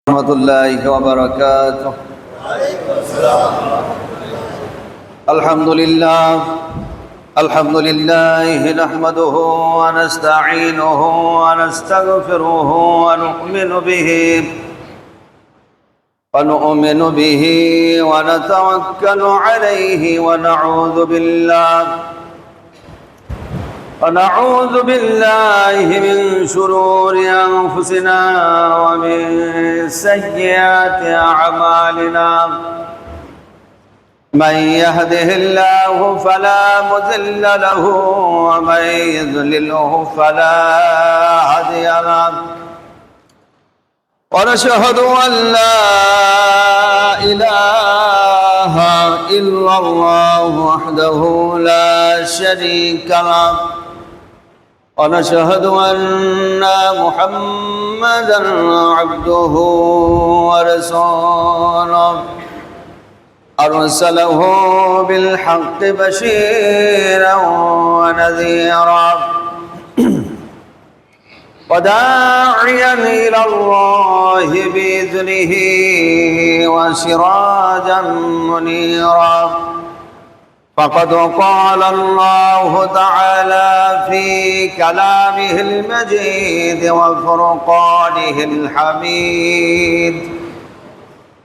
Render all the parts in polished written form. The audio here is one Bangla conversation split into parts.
ورحمة الله وبركاته. الحمد لله نحمده ونستعينه ونستغفره ونؤمن به ونتوكل عليه ونعوذ بالله من شرور أنفسنا ومن سيئات أعمالنا. من يهده الله فلا مضل له ومن يضلله فلا هادي له. ونشهد أن لا إله إلا الله وحده لا شريك له. ونشهد أن محمدًا عبده ورسوله أرسله بالحق بشيرا ونذيرا وداعيا إلى الله بإذنه وسراجا منيرا. فقد قال الله تعالى في كلامه المجيد وفرقانه الحميد: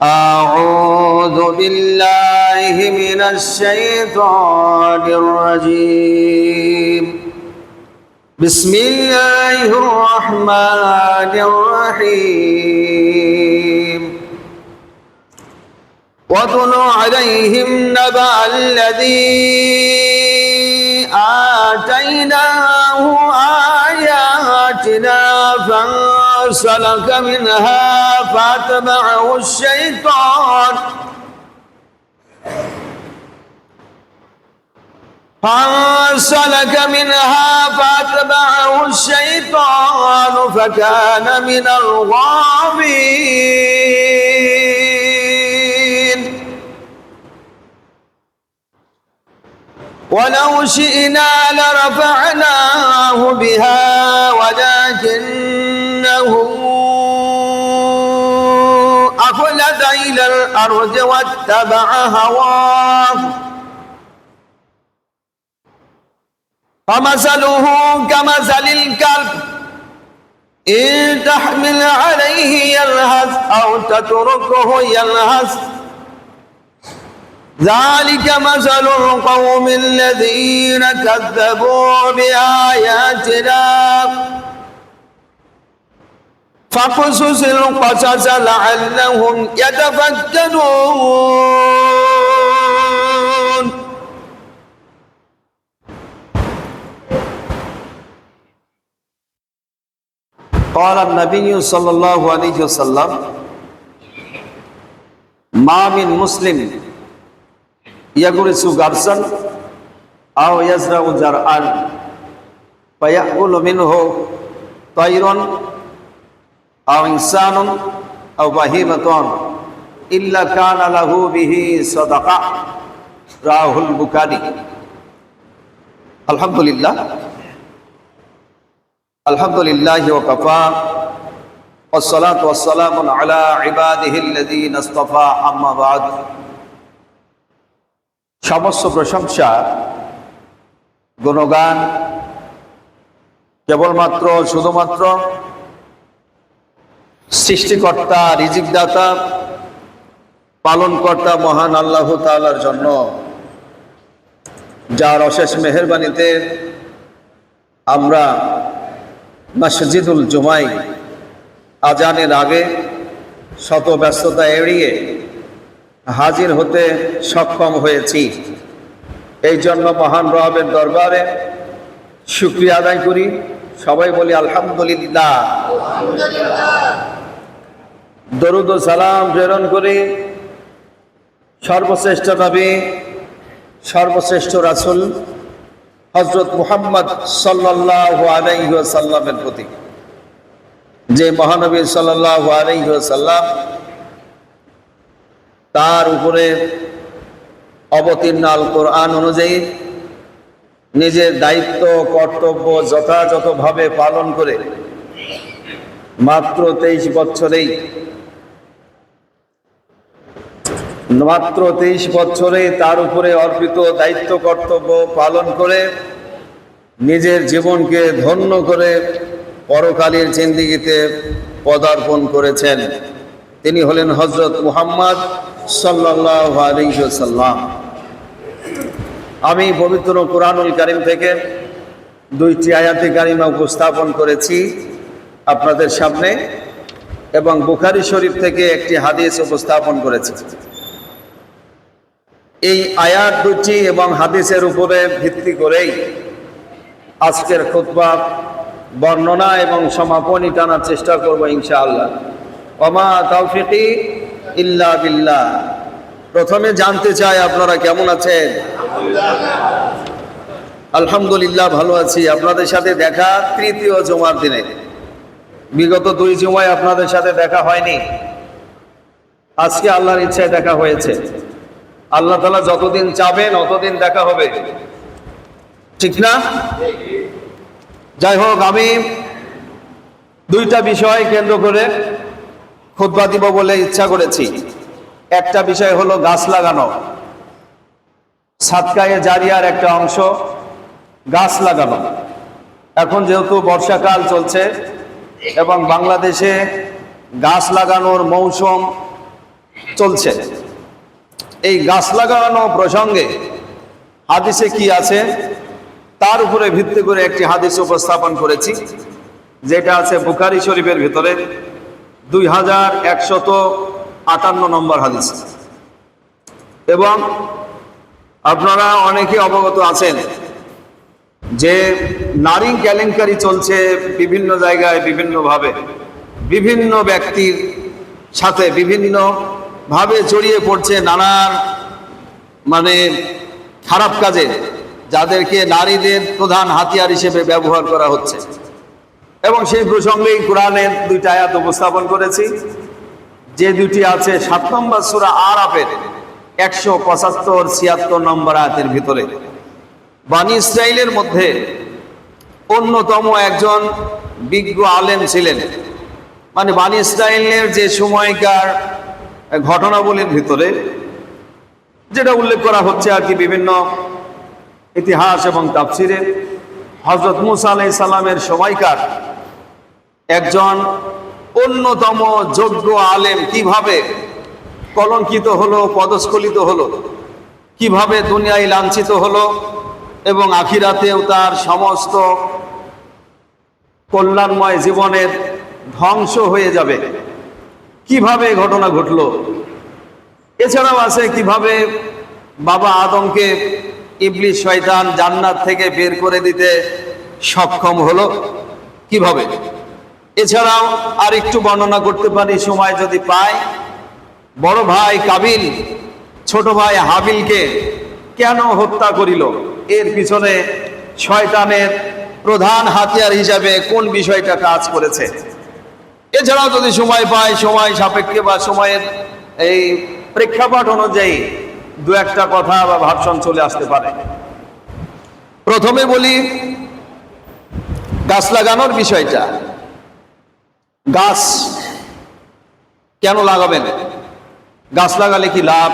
أعوذ بالله من الشيطان الرجيم. بسم الله الرحمن الرحيم. واتل عليهم نبأ الذي آتيناه آياتنا فانسلخ منها فاتبعه الشيطان فكان من الغاوين. ولو شئنا لرفعناه بها ولكنه أخلد إلى الأرض واتبع هواه فمثله كمثل الكلب إن تحمل عليه يلهث أو تتركه يلهث. ذلك مثل القوم الذين كذبوا بآياتنا فاقصص القصص لعلهم يتفكرون. قال النبي صلى الله عليه وسلم: ما من مسلم يغرس غرسا أو يزرع زرعا فيأكل منه طير أو إنسان أو بهيمة إلا كان له به صدقة. رواه البخاري. الحمد لله وكفى والصلاة والسلام على عباده الذين اصطفى. أما بعد. সমস্ত প্রশংসা গুণগান কেবলমাত্র শুধুমাত্র সৃষ্টিকর্তা, রিজিকদাতা, পালনকর্তা মহান আল্লাহ তাআলার জন্য, যার অশেষ মেহেরবানিতে আমরা মসজিদুল জুমায় আজানের আগে শত ব্যস্ততা এড়িয়ে হাজির হতে সক্ষম হয়েছি। এই জন্য মহান রবের দরবারে শুকরিয়া আদায় করি। সবাই বলি আলহামদুলিল্লাহ। দরুদ ও সালাম প্রেরণ করি সর্বশ্রেষ্ঠ নবী, সর্বশ্রেষ্ঠ রাসূল হযরত মুহাম্মদ সাল্লাল্লাহু আলাইহি ওয়াসাল্লামের প্রতি, যে মহানবী সাল্লাল্লাহু আলাইহি ওয়াসাল্লাম তার উপরে অবতীর্ণ আল কোরআন অনুযায়ী নিজের দায়িত্ব কর্তব্য যথাযথভাবে পালন করে মাত্র 23 বছরেই মাত্র 23 বছরে তার উপরে অর্পিত দায়িত্ব কর্তব্য পালন করে নিজের জীবনকে ধন্য করে পরকালের জিন্দেগিতে পদার্পণ করেছেন। তিনি হলেন হযরত মুহাম্মদ সাল্লাল্লাহু আলাইহি ওয়াসাল্লাম। আমি পবিত্র কুরআনুল কারীম থেকে 2টি আয়াতে কারিমা উপস্থাপন করেছি আপনাদের সামনে, এবং বুখারী শরীফ থেকে একটি হাদিস উপস্থাপন করেছি। এই আয়াত দুটি এবং হাদিসের উপরে ভিত্তি করেই আজকের খুতবা বর্ণনা এবং সমাপনী টানার চেষ্টা করব ইনশাআল্লাহ। ওমা তাওফিকি ইল্লা বিল্লাহ। প্রথমে জানতে চাই আপনারা কেমন আছেন? আলহামদুলিল্লাহ ভালো আছি। আপনাদের সাথে দেখা তৃতীয় জুমার দিনে। বিগত 2 জুমায় আপনাদের সাথে দেখা হয়নি, আজকে আল্লাহর ইচ্ছায় দেখা হয়েছে। আল্লাহ তাআলা যতদিন চাবেন অতদিন দেখা হবে, ঠিক না? যাই হোক, আমি 2টা বিষয় কেন্দ্র করে খুতবা দিব বলে ইচ্ছা করেছি। একটা বিষয় হলো গাছ লাগানো, সাদকায়ে জারিয়ার একটা অংশ গাছ লাগানো। এখন যেহেতু বর্ষাকাল চলছে এবং বাংলাদেশে গাছ লাগানোর মৌসুম চলছে, এই গাছ লাগানো প্রসঙ্গে হাদিসে কি আছে তার উপরে ভিত্তি করে একটি হাদিস উপস্থাপন করেছি, যেটা আছে বুখারী শরীফের ভিতরে 2158 নম্বর হাদিস। এবং আপনারা অনেকে অবগত আছেন যে নারী কেলেঙ্কারি চলছে বিভিন্ন জায়গায় বিভিন্নভাবে, বিভিন্ন ব্যক্তির সাথে বিভিন্নভাবে জড়িয়ে পড়ছে নানান খারাপ কাজে, যাদেরকে নারীদের প্রধান হাতিয়ার হিসেবে ব্যবহার করা হচ্ছে। এবং সেই প্রসঙ্গেই কোরআনের 2টা আয়াত উপস্থাপন করেছি, যে 2টি আছে 7 নম্বর সূরা আরাফের 175-76 নম্বর আয়াতের ভিতরে। বনী ইসরাইলের মধ্যে অন্যতম একজন বিজ্ঞ আলেম ছিলেন। বনী ইসরাইলের যে সময়কার ঘটনাবলীর ভিতরে যেটা উল্লেখ করা হচ্ছে আর কি বিভিন্ন ইতিহাস এবং তাফসিরে, হযরত মূসা আলাইহিস সালামের সময়কার একজন অন্যতম যোগ্য আলেম কিভাবে কলঙ্কিত হলো, পদস্খলিত হলো, কিভাবে দুনিয়ায় লাঞ্ছিত হলো এবং আখিরাতেও তার সমস্ত কল্যাণময় জীবনের ধ্বংস হয়ে যাবে, কিভাবে ঘটনা ঘটলো। এছাড়াও আছে কিভাবে বাবা আদমকে ইবলিস শয়তান জান্নাত থেকে বের করে দিতে সক্ষম হলো, কিভাবে। এছাড়াও আর একটু বর্ণনা করতে পারি সময় যদি পাই। বড় ভাই কাবিল ছোট ভাই হাবিলকে কেন হত্যা করিল, এর পিছনে শয়তানের প্রধান হাতিয়ার হিসাবে কোন বিষয়টা কাজ করেছে। এছাড়াও যদি সময় পাই, সময় সাপেক্ষে বা সময়ের এই প্রেক্ষাপট অনুযায়ী 2-1টা কথা বা ভাষণ চলে আসতে পারে। প্রথমে বলি গাছ লাগানোর বিষয়টা। গাছ কেন লাগাবেন? গাছ লাগালে কি লাভ?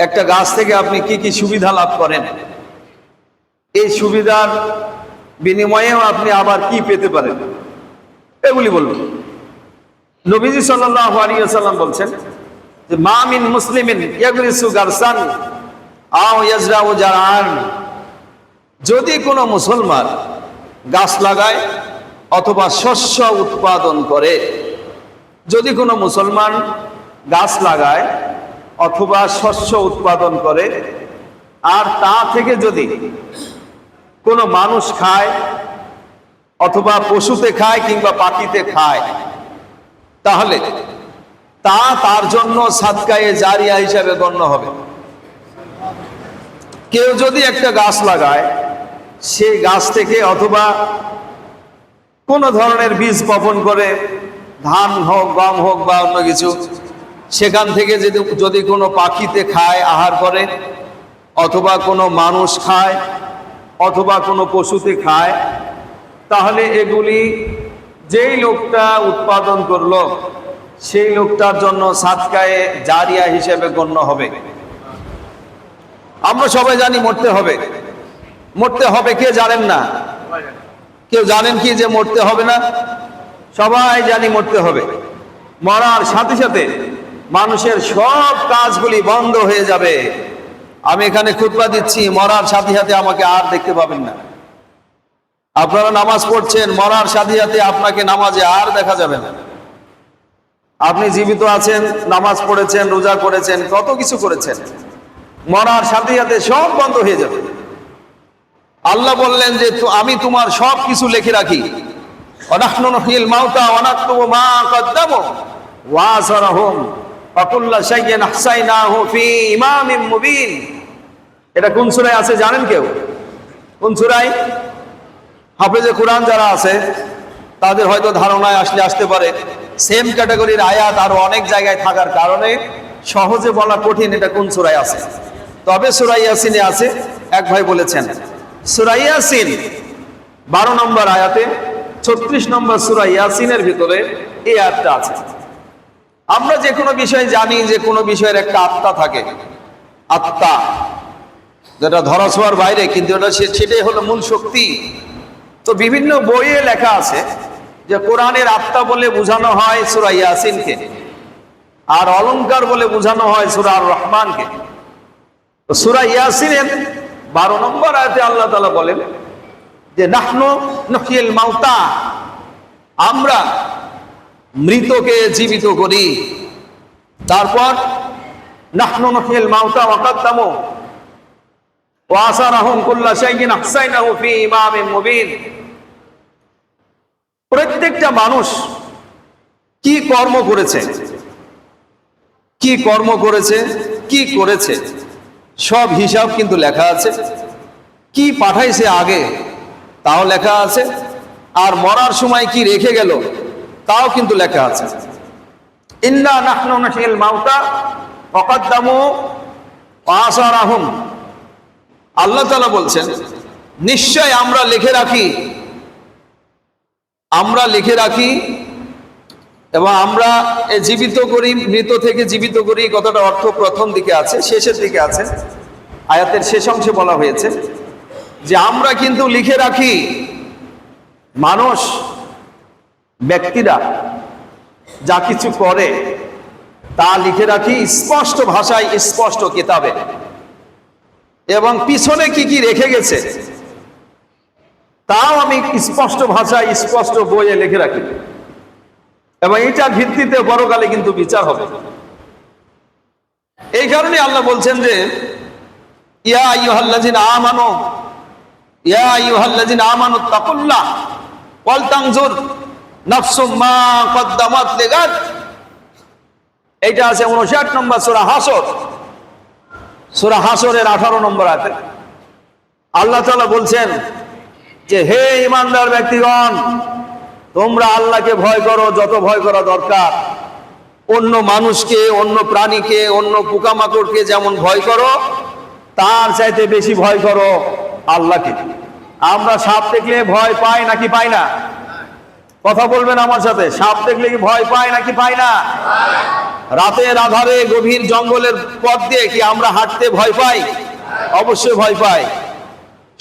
একটা গাছ থেকে আপনি কি কি সুবিধা লাভ করেন? এই সুবিধার বিনিময়েও আপনি আবার কি পেতে পারেন, এগুলি বলুন। নবীজি সাল্লাল্লাহু আলাইহি ওয়াসাল্লাম বলছেন যে মা মিন মুসলিমিন ইয়াগরিসু গারসান আও ইয়াজরাউ জারআন, যদি কোনো মুসলমান গাছ লাগায় অথবা শস্য উৎপাদন করে, যদি কোনো মুসলমান গাছ লাগায় অথবা শস্য উৎপাদন করে, আর তা থেকে যদি কোনো মানুষ খায় অথবা পশুতে খায় কিংবা পাখিতে খায়, তাহলে তা তার জন্য সাদকায়ে জারিয়া হিসাবে গণ্য হবে। কেউ যদি একটা গাছ লাগায়, সেই গাছ থেকে অথবা কোনো ধরনের বীজ বপন করে, ধান হোক, গম হোক বা অন্য কিছু, সেখান থেকে যদি কোনো পাখিতে খায়, আহার করে, অথবা কোনো মানুষ খায় অথবা কোনো পশুতে খায়, তাহলে এগুলি যেই লোকটা উৎপাদন করলো সেই লোকটার জন্য সাদকায়ে জারিয়া হিসেবে গণ্য হবে। আমরা সবাই জানি মরতে হবে। মরতে হবে কে জানেন না? কেউ জানেন কি যে মরতে হবে না? সবাই জানি মরতে হবে। মরার সাথে সাথে মানুষের সব কাজগুলি বন্ধ হয়ে যাবে। আমি এখানে খুতবা দিচ্ছি, মরার সাথে সাথে আমাকে আর দেখতে পাবেন না। আপনারা নামাজ পড়ছেন, মরার সাথে সাথে আপনাকে নামাজে আর দেখা যাবে না। আপনি জীবিত আছেন, নামাজ পড়েছেন, রোজা করেছেন, কত কিছু করেছেন, মরার সাথে সাথে সব বন্ধ হয়ে যাবে। আল্লাহ বললেন যে আমি তোমার সব কিছু লিখে রাখি। ওয়ানাহনু নুহয়িল মাউতা ওয়া নাকতুবু মা কদ্দামু ওয়া আসারহুম ওয়া কুল্লা শাইইন আহসাইনাহু ফি ইমামিম মুবিন। এটা কোন সূরায় আছে জানেন কেউ? কোন সূরায়? হাফেজে কোরআন যারা আছে তাদের হয়তো ধারণায় আসতে পারে। সেম ক্যাটাগরির আয়াত আরো অনেক জায়গায় থাকার কারণে সহজে বলা কঠিন এটা কোন সূরায় আছে। তবে সূরা ইয়াসিনে আছে। এক ভাই বলেছেন সূরা ইয়াসিন 12 নম্বর আয়াতে 36 নম্বর সূরা ইয়াসিনের ভিতরে এই আয়াতটা আছে। আমরা যে কোনো বিষয় জানি যে কোনো বিষয়ের একটা আত্মা থাকে, আত্মা যেটা ধরাছোঁয়ার বাইরে, কিন্তু সেটাই হলো মূল শক্তি। তো বিভিন্ন বইয়ে লেখা আছে যে কোরআনের আত্মা বলে বোঝানো হয় সূরা ইয়াসিনকে, আর অলংকার বলে বোঝানো হয় সূরা আর রহমানকে। তো সূরা ইয়াসিনের 12 নম্বর আয়াতে আল্লাহ তাআলা বলেন যে নাহনু নুহয়িল মাউতা, আমরা মৃতকে জীবিত করি। তারপর নাহনু নুহয়িল মাউতা ওয়া কদ্দামু ওয়া আসারহুম কুল্লা শাইইন আহসাইনাহু ফি ইমামিন মুবিন। প্রত্যেকটা মানুষ কি কর্ম করেছে, কি কর্ম করেছে, কি করেছে সব হিসাব কিন্তু লেখা আছে। কি পাঠাইছে আগে তাও লেখা আছে, আর মরার সময় কি রেখে গেল তাও কিন্তু লেখা আছে। ইন্না নাহনু নুহয়িল মাউতা ওয়া কদ্দামু ওয়া আসারহুম, আল্লাহ তাআলা বলছেন নিশ্চয় আমরা লিখে রাখি, আমরা লিখে রাখি এবং আমরা জীবিত করি, মৃত থেকে জীবিত করি। কথাটা অর্থ প্রথম দিকে আছে, শেষের দিকে আছে। আয়াতের শেষ অংশে বলা হয়েছে যে আমরা কিন্তু লিখে রাখি, মানুষ ব্যক্তিরা যা কিছু করে তা লিখে রাখি স্পষ্ট ভাষায়, স্পষ্ট কিতাবে। এবং পিছনে কি কি রেখে গেছে তাও আমি স্পষ্ট ভাষায়, স্পষ্ট বইয়ে লিখে রাখি। এবং এটার ভিত্তিতে পরকালে কিন্তু বিচার হবে। এই কারণে আল্লাহ বলছেন যে ইয়া আইয়ুহাল্লাযিনা আমানু, ইয়া আইয়ুহাল্লাযিনা আমানু তাকুল্লাহ ওয়াল তানজুর নাফসুম মা কদ্দামাত লিগাদ। এইটা আছে 59 নম্বর সূরা হাসর, সূরা হাসরের 18 নম্বর আয়াতে আল্লাহ তাআলা বলছেন যে হে ঈমানদার ব্যক্তিগণ, তোমরা আল্লাহকে ভয় করো যত ভয় করা দরকার। অন্য মানুষকে, অন্য প্রাণীকে, অন্য পোকামাকড়কে যেমন ভয় করো তার চাইতে বেশি ভয় করো আল্লাহকে। আমরা সাপ দেখলে ভয় পাই নাকি পাই না? কথা বলবেন আমার সাথে, সাপ দেখলে কি ভয় পাই নাকি পাই না? রাতের আধারে গভীর জঙ্গলের পথ দিয়ে কি আমরা হাঁটতে ভয় পাই? অবশ্যই ভয় পাই।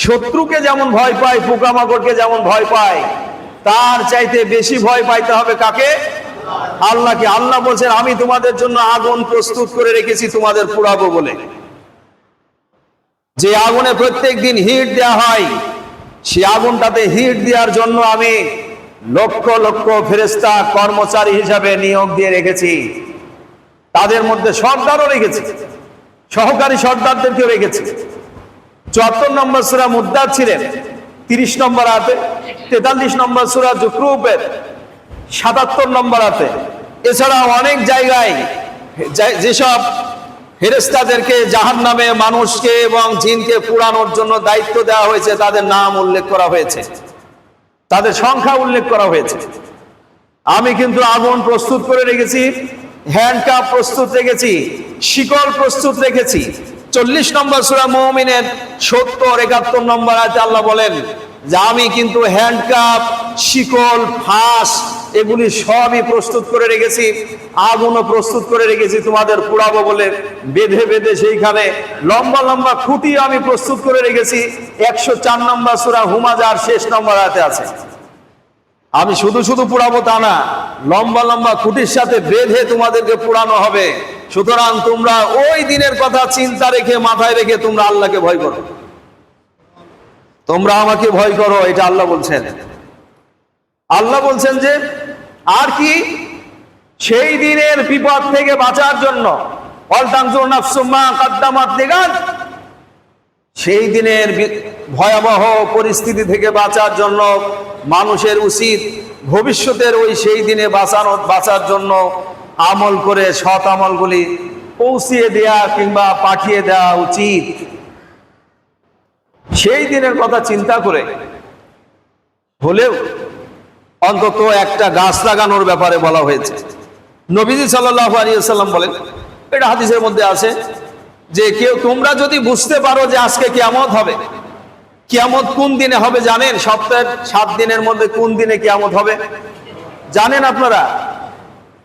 শত্রুকে যেমন ভয় পাই, পোকামাকড়কে যেমন ভয় পাই, তার চাইতে বেশি ভয় পাইতে হবে কাকে? আল্লাহকে। আল্লাহ বলছেন আমি তোমাদের জন্য আগুন প্রস্তুত করে রেখেছি তোমাদের পুড়াবো বলে। যে আগুনে প্রত্যেক দিন হিট দেওয়া হয়, সেই আগুনটাতে হিট দেওয়ার জন্য আমি লক্ষ লক্ষ ফেরেশতা কর্মচারী হিসাবে নিয়োগ দিয়ে রেখেছি। তাদের মধ্যে সর্দারও রেখেছি, সহকারী সর্দারদেরকেও রেখেছি। 74 নম্বর সূরা মুদ্দাছিরের 30 নম্বর আয়াতে, 43 নম্বর সূরা যুকরুফের 77 নম্বর আয়াতে, এছাড়াও অনেক জায়গায় যেসব ফেরেশতাদেরকে জাহান্নামে মানুষকে এবং জিনকে পুড়ানোর জন্য দায়িত্ব দেওয়া হয়েছে তাদের নাম উল্লেখ করা হয়েছে, তাদের সংখ্যা উল্লেখ করা হয়েছে। আমি কিন্তু আগুন প্রস্তুত করে রেখেছি, হ্যান্ডকাপ প্রস্তুত রেখেছি, শিকল প্রস্তুত রেখেছি। 40 নম্বর সূরা মুমিনের 70-71 নম্বর আয়াতে আল্লাহ বলেন যে আমি কিন্তু হ্যান্ডকাপ, শিকল, ফাঁস এগুলি সবই প্রস্তুত করে রেখেছি, আগুনও প্রস্তুত করে রেখেছি তোমাদের পুড়াবো বলে। বেঁধে বেঁধে সেইখানে লম্বা লম্বা খুঁটি আমি প্রস্তুত করে রেখেছি। 104 নম্বর সূরা হুমাজার শেষ নম্বর আয়াতে আছে। আমি শুধু শুধু পুড়াবো তা না, লম্বা লম্বা খুঁটির সাথে বেঁধে তোমাদেরকে পুড়ানো হবে। সুতরাং তোমরা ওই দিনের কথা চিন্তা রেখে, মাথায় রেখে তোমরা আল্লাহকে ভয় করো, তোমরা আমাকে ভয় করো, এটা আল্লাহ বলছেন। আল্লাহ বলছেন যে আর কি, সেই দিনের বিপদ থেকে বাঁচার জন্য সেই দিনের ভয়াবহ পরিস্থিতি থেকে বাঁচার জন্য মানুষের উচিত ভবিষ্যতের ওই সেই দিনে বাঁচার জন্য আমল করে সৎ আমলগুলি পৌঁছিয়ে দেয়া কিংবা পাঠিয়ে দেওয়া উচিত। সেই দিনের কথা চিন্তা করে হলেও অন্তত একটা গাছ লাগানোর ব্যাপারে বলা হয়েছে। নবীজি সাল্লাল্লাহু আলাইহি ওয়াসাল্লাম বলেন, এটা হাদিসের মধ্যে আছে, যে কেউ তোমরা যদি বুঝতে পারো যে আজকে কিয়ামত হবে, কিয়ামত কোন দিনে হবে জানেন? সপ্তাহের 7 দিনের মধ্যে কোন দিনে কিয়ামত হবে জানেন আপনারা?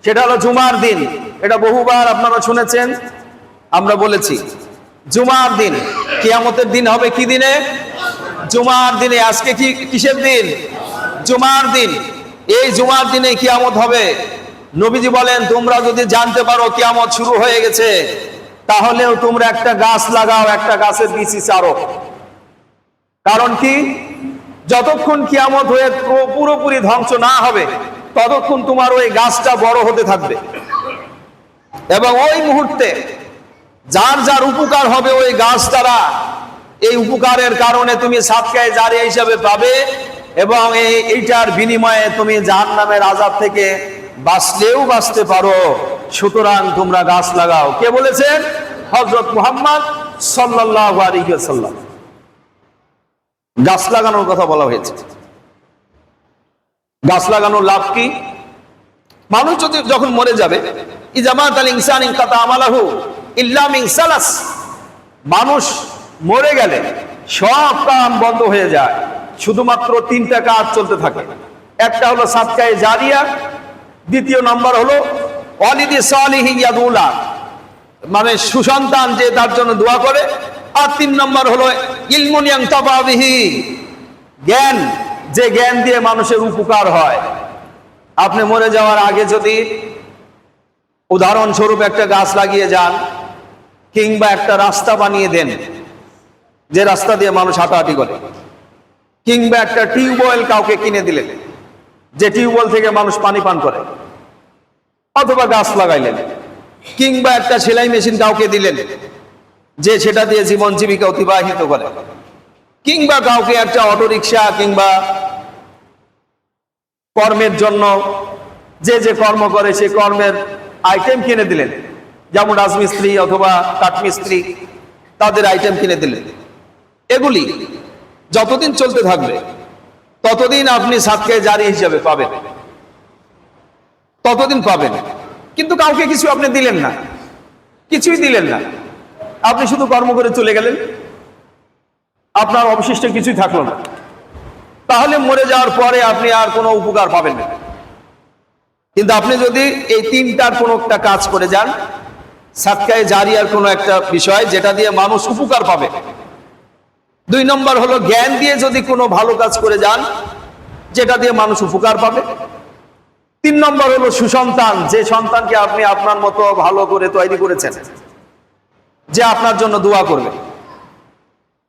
সেটা হলো জুমার দিন। এটা বহুবার আপনারা শুনেছেন, আমরা বলেছি জুমার দিন কিয়ামতের দিন হবে। কি দিনে? জুমার দিনে। আজকে কি কিসের দিন? জুমার দিন। এই জুমার দিনে কিয়ামত হবে। নবীজি বলেন, তোমরা যদি জানতে পারো কিয়ামত শুরু হয়ে গেছে, তাহলেও তোমরা একটা গাছ লাগাও, একটা গাছের বিচি চারো। কারণ কি, যতক্ষণ কিয়ামত হয়ে পুরোপুরি ধ্বংস না হবে ততক্ষণ তোমার ওই গাছটা বড় হতে থাকবে, এবং ওই মুহূর্তে যার যার উপকার হবে ওই গাছ দ্বারা, এই উপকারের কারণে তুমি সাদকায়ে জারিয়া হিসাবে পাবে, এবং এইটার বিনিময়ে তুমি জাহান্নামের আযাব থেকে বাঁচলেও বাঁচতে পারো। সুতরাং তোমরা গাছ লাগাও। কে বলেছেন? হযরত মুহাম্মদ সাল্লাল্লাহু আলাইহি ওয়াসাল্লাম। গাছ লাগানোর কথা বলা হয়েছে। গাছ লাগানোর লাভ কি? মানুষ যখন মরে যাবে, ইজামাত আল ইনসান ইনকাতা আমালাহু ইল্লা মিন সালাস, মানুষ মরে গেলে সব কাম বন্ধ হয়ে যায়, শুধুমাত্র 3টা কাজ চলতে থাকে। একটা হলো সাদকায়ে জারিয়া, দ্বিতীয় নম্বর হলো ওয়ালিদি সালিহিন ইয়াদুলা, মানে সুসন্তান যে তার জন্য দোয়া করে, আর 3 নম্বর হলো ইলমুন ইয়ানতাফা বিহি, জ্ঞান, যে জ্ঞান দিয়ে মানুষের উপকার হয়। আপনি মরে যাওয়ার আগে যদি উদাহরণস্বরূপ একটা গাছ লাগিয়ে যান, কিংবা একটা রাস্তা বানিয়ে দেন যে রাস্তা দিয়ে মানুষ হাঁটাহাঁটি করে, কিংবা একটা টিউবওয়েল কাউকে কিনে দিলেন যে টিউবওয়েল থেকে মানুষ পানি পান করে, অথবা গাছ লাগাইলেন, কিংবা একটা সেলাই মেশিন কাউকে দিলেন যে সেটা দিয়ে জীবন জীবিকা অতিবাহিত করে, কিংবা কাউকে একটা অটোরিকশা কিংবা কর্মের জন্য যে যে কর্ম করে সে কর্মের আইটেম কিনে দিলেন, যেমন রাজমিস্ত্রি অথবা কাঠমিস্ত্রি, তাদের আইটেম কিনে দিলেন। এগুলি যতদিন চলতে থাকবে ততদিন আপনি সাদকায়ে জারি হিসাবে পাবেন, ততদিন পাবেন। কিন্তু কাউকে কিছু আপনি দিলেন না, কিছুই দিলেন না, আপনি শুধু কর্ম করে চলে গেলেন, আপনার অবশিষ্ট কিছুই থাকলো না, তাহলে মরে যাওয়ার পরে আপনি আর কোনো উপকার পাবেন না। কিন্তু আপনি যদি এই 3টার কোনো একটা কাজ করে যান, সাদকায়ে জারিয়ার কোনো একটা বিষয় যেটা দিয়ে মানুষ উপকার পাবে, 2 নম্বর হলো জ্ঞান দিয়ে যদি কোনো ভালো কাজ করে যান যেটা দিয়ে মানুষ উপকার পাবে, 3 নম্বর হলো সুসন্তান, যে সন্তানকে আপনি আপনার মতো ভালো করে তৈরি করেছেন, যে আপনার জন্য দোয়া করবে।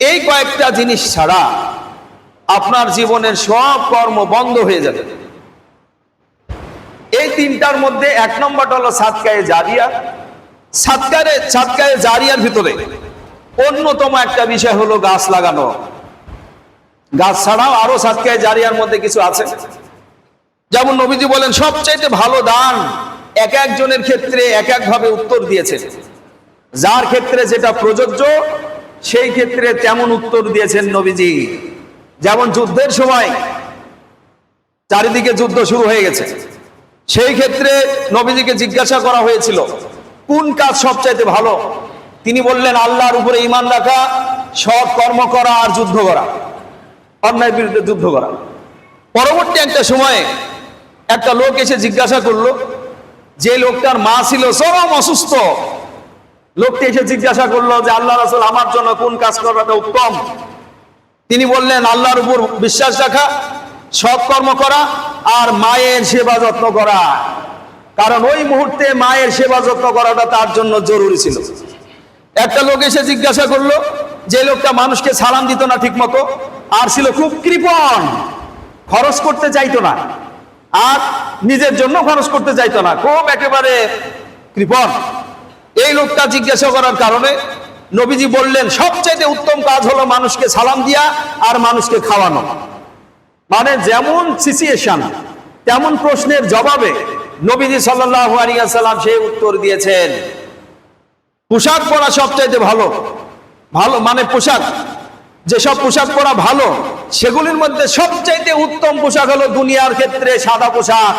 এই কয়েকটা জিনিস ছাড়া আপনার জীবনের সব কর্ম বন্ধ হয়ে যাবে। এই 3টার মধ্যে 1 নম্বরটা হলো সাদকায়ে জারিয়া। সাদকায়ে জারিয়ার ভিতরে অন্যতম একটা বিষয় হলো গাছ লাগানো। গাছ ছাড়াও আরো সাদকায়ে জারিয়ার মধ্যে কিছু আছে, যেমন নবীজি বলেন সবচাইতে ভালো দান এক একজনের ক্ষেত্রে এক এক ভাবে উত্তর দিয়েছেন, যার ক্ষেত্রে যেটা প্রযোজ্য সেই ক্ষেত্রে তেমন উত্তর দিয়েছেন নবীজি। যেমন যুদ্ধের সময় চারিদিকে যুদ্ধ শুরু হয়ে গেছে, সেই ক্ষেত্রে নবীজিকে জিজ্ঞাসা করা হয়েছিল কোন কাজ সবচাইতে ভালো, তিনি বললেন আল্লাহর উপরে ঈমান রাখা, সৎ কর্ম করা আর যুদ্ধ করা, অন্যায়ের বিরুদ্ধে যুদ্ধ করা। পরবর্তী একটা সময়ে একটা লোক এসে জিজ্ঞাসা করলো, যে লোকটার মা ছিল চরম অসুস্থ, লোকটি এসে জিজ্ঞাসা করলো যে আল্লাহ রাসূল, আমার জন্য কোন কাজ করাটা উত্তম? তিনি বললেন, আল্লাহর উপর বিশ্বাস রাখা, সৎকর্ম করা আর মায়ের সেবা যত্ন করা। কারণ ওই মুহূর্তে মায়ের সেবা যত্ন করাটা তার জন্য জরুরি ছিল। একটা লোক এসে জিজ্ঞাসা করলো, যে লোকটা মানুষকে সালাম দিত না ঠিক মতো, আর ছিল খুব কৃপণ, খরচ করতে চাইতো না, আর নিজের জন্য খরচ করতে চাইতো না, খুব একেবারে কৃপণ। এই লোকটা জিজ্ঞাসা করার কারণে নবীজি বললেন, সবচাইতে উত্তম কাজ হলো মানুষকে সালাম দিয়া আর মানুষকে খাওয়ানো। মানে যেমন সিচুয়েশন তেমন প্রশ্নের জবাবে নবীজি সাল্লাল্লাহু আলাইহি ওয়াসাল্লাম সেই উত্তর দিয়েছেন। পোশাক পরা সবচাইতে ভালো, ভালো মানে পোশাক, যেসব পোশাক পরা ভালো সেগুলির মধ্যে সবচাইতে উত্তম পোশাক হলো দুনিয়ার ক্ষেত্রে সাদা পোশাক,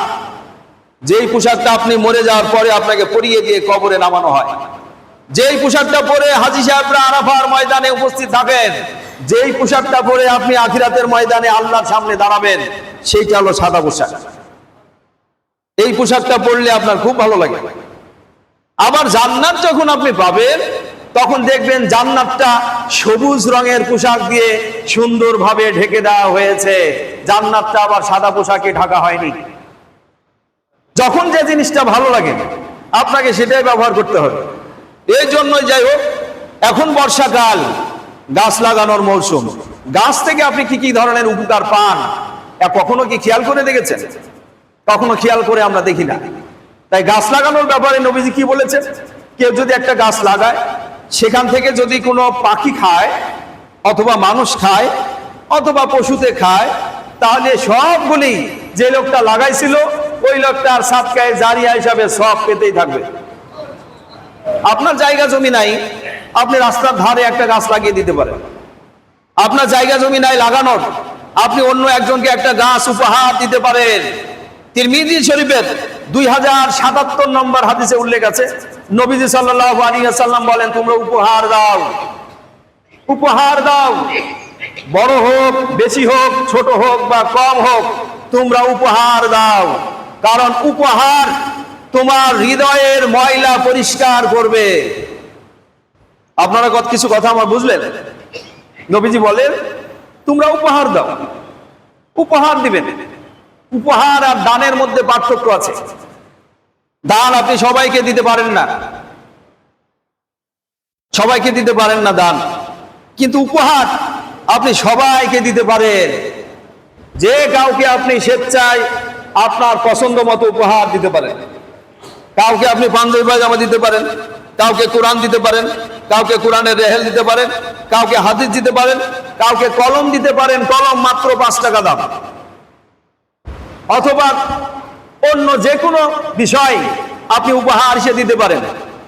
যেই পোশাকটা আপনি মরে যাওয়ার পরে আপনাকে পরিয়ে দিয়ে কবরে নামানো হয়। যেই পোশাকটা পরে হাজী সাহেবরা আরাফার ময়দানে উপস্থিত থাকেন, যেই পোশাকটা পরে আপনি আখিরাতের ময়দানে আল্লাহর সামনে দাঁড়াবেন, সেইটা হলো সাদা পোশাক। এই পোশাকটা পরলে আপনার খুব ভালো লাগে। আবার জান্নাত যখন আপনি পাবেন, তখন দেখবেন জান্নাতটা সবুজ রঙের পোশাক দিয়ে সুন্দরভাবে ঢেকে দেওয়া হয়েছে। জান্নাতটা আবার সাদা পোশাকে ঢাকা হয়নি। যখন যে জিনিসটা ভালো লাগে আপনাকে সেটাই ব্যবহার করতে হবে। এই জন্যই যাই হোক, এখন বর্ষাকাল, গাছ লাগানোর মৌসুম। গাছ থেকে আপনি কি কি ধরনের উপকার পান কখনো কি খেয়াল করে দেখেছেন? কখনো খেয়াল করে আমরা দেখি না। তাই গাছ লাগানোর ব্যাপারে নবীজি কি বলেছেন? কেউ যদি একটা গাছ লাগায়, সেখান থেকে যদি কোনো পাখি খায় অথবা মানুষ খায় অথবা পশুতে খায়, তাহলে সবগুলি যে লোকটা লাগাইছিল ওই লোকটার সাদকায়ে জারিয়া হিসাবে সব পেতেই থাকবে। আপনার জায়গা জমি নাই, আপনি রাস্তার ধারে একটা গাছ লাগিয়ে দিতে পারেন। আপনার জায়গা জমি নাই লাগানোর, আপনি অন্য একজনকে একটা গাছ উপহার দিতে পারেন। তিরমিজি শরীফের 2077 নম্বর হাদিসে উল্লেখ আছে, নবীজি সাল্লাল্লাহু আলাইহি ওয়াসাল্লাম বলেন, তোমরা উপহার দাও, উপহার দাও, বড় হোক বেশি হোক, ছোট হোক বা কম হোক, তোমরা উপহার দাও। কারণ উপহার তোমার হৃদয়ের ময়লা পরিষ্কার করবে। আপনারা কিছু কথা আমার বুঝলেন? নবীজি বলেন তোমরা উপহার দাও, উপহার দিবেন। উপহার আর দানের মধ্যে পার্থক্য আছে। দান আপনি সবাইকে দিতে পারেন না, সবাইকে দিতে পারেন না দান, কিন্তু উপহার আপনি সবাইকে দিতে পারেন। যে কাউকে আপনি স্বেচ্ছায় আপনার পছন্দ মতো উপহার দিতে পারেন। কাউকে আপনি পাঞ্জাবি পায়জামা দিতে পারেন, কাউকে কোরআন দিতে পারেন, কাউকে কোরআনের রেহেল দিতে পারেন, কাউকে হাদিস দিতে পারেন, কাউকে কলম দিতে পারেন, কলম মাত্র 5 টাকা দাম। অথবা অন্য যে কোনো বিষয় আপনি উপহার হিসেবে দিতে পারেন।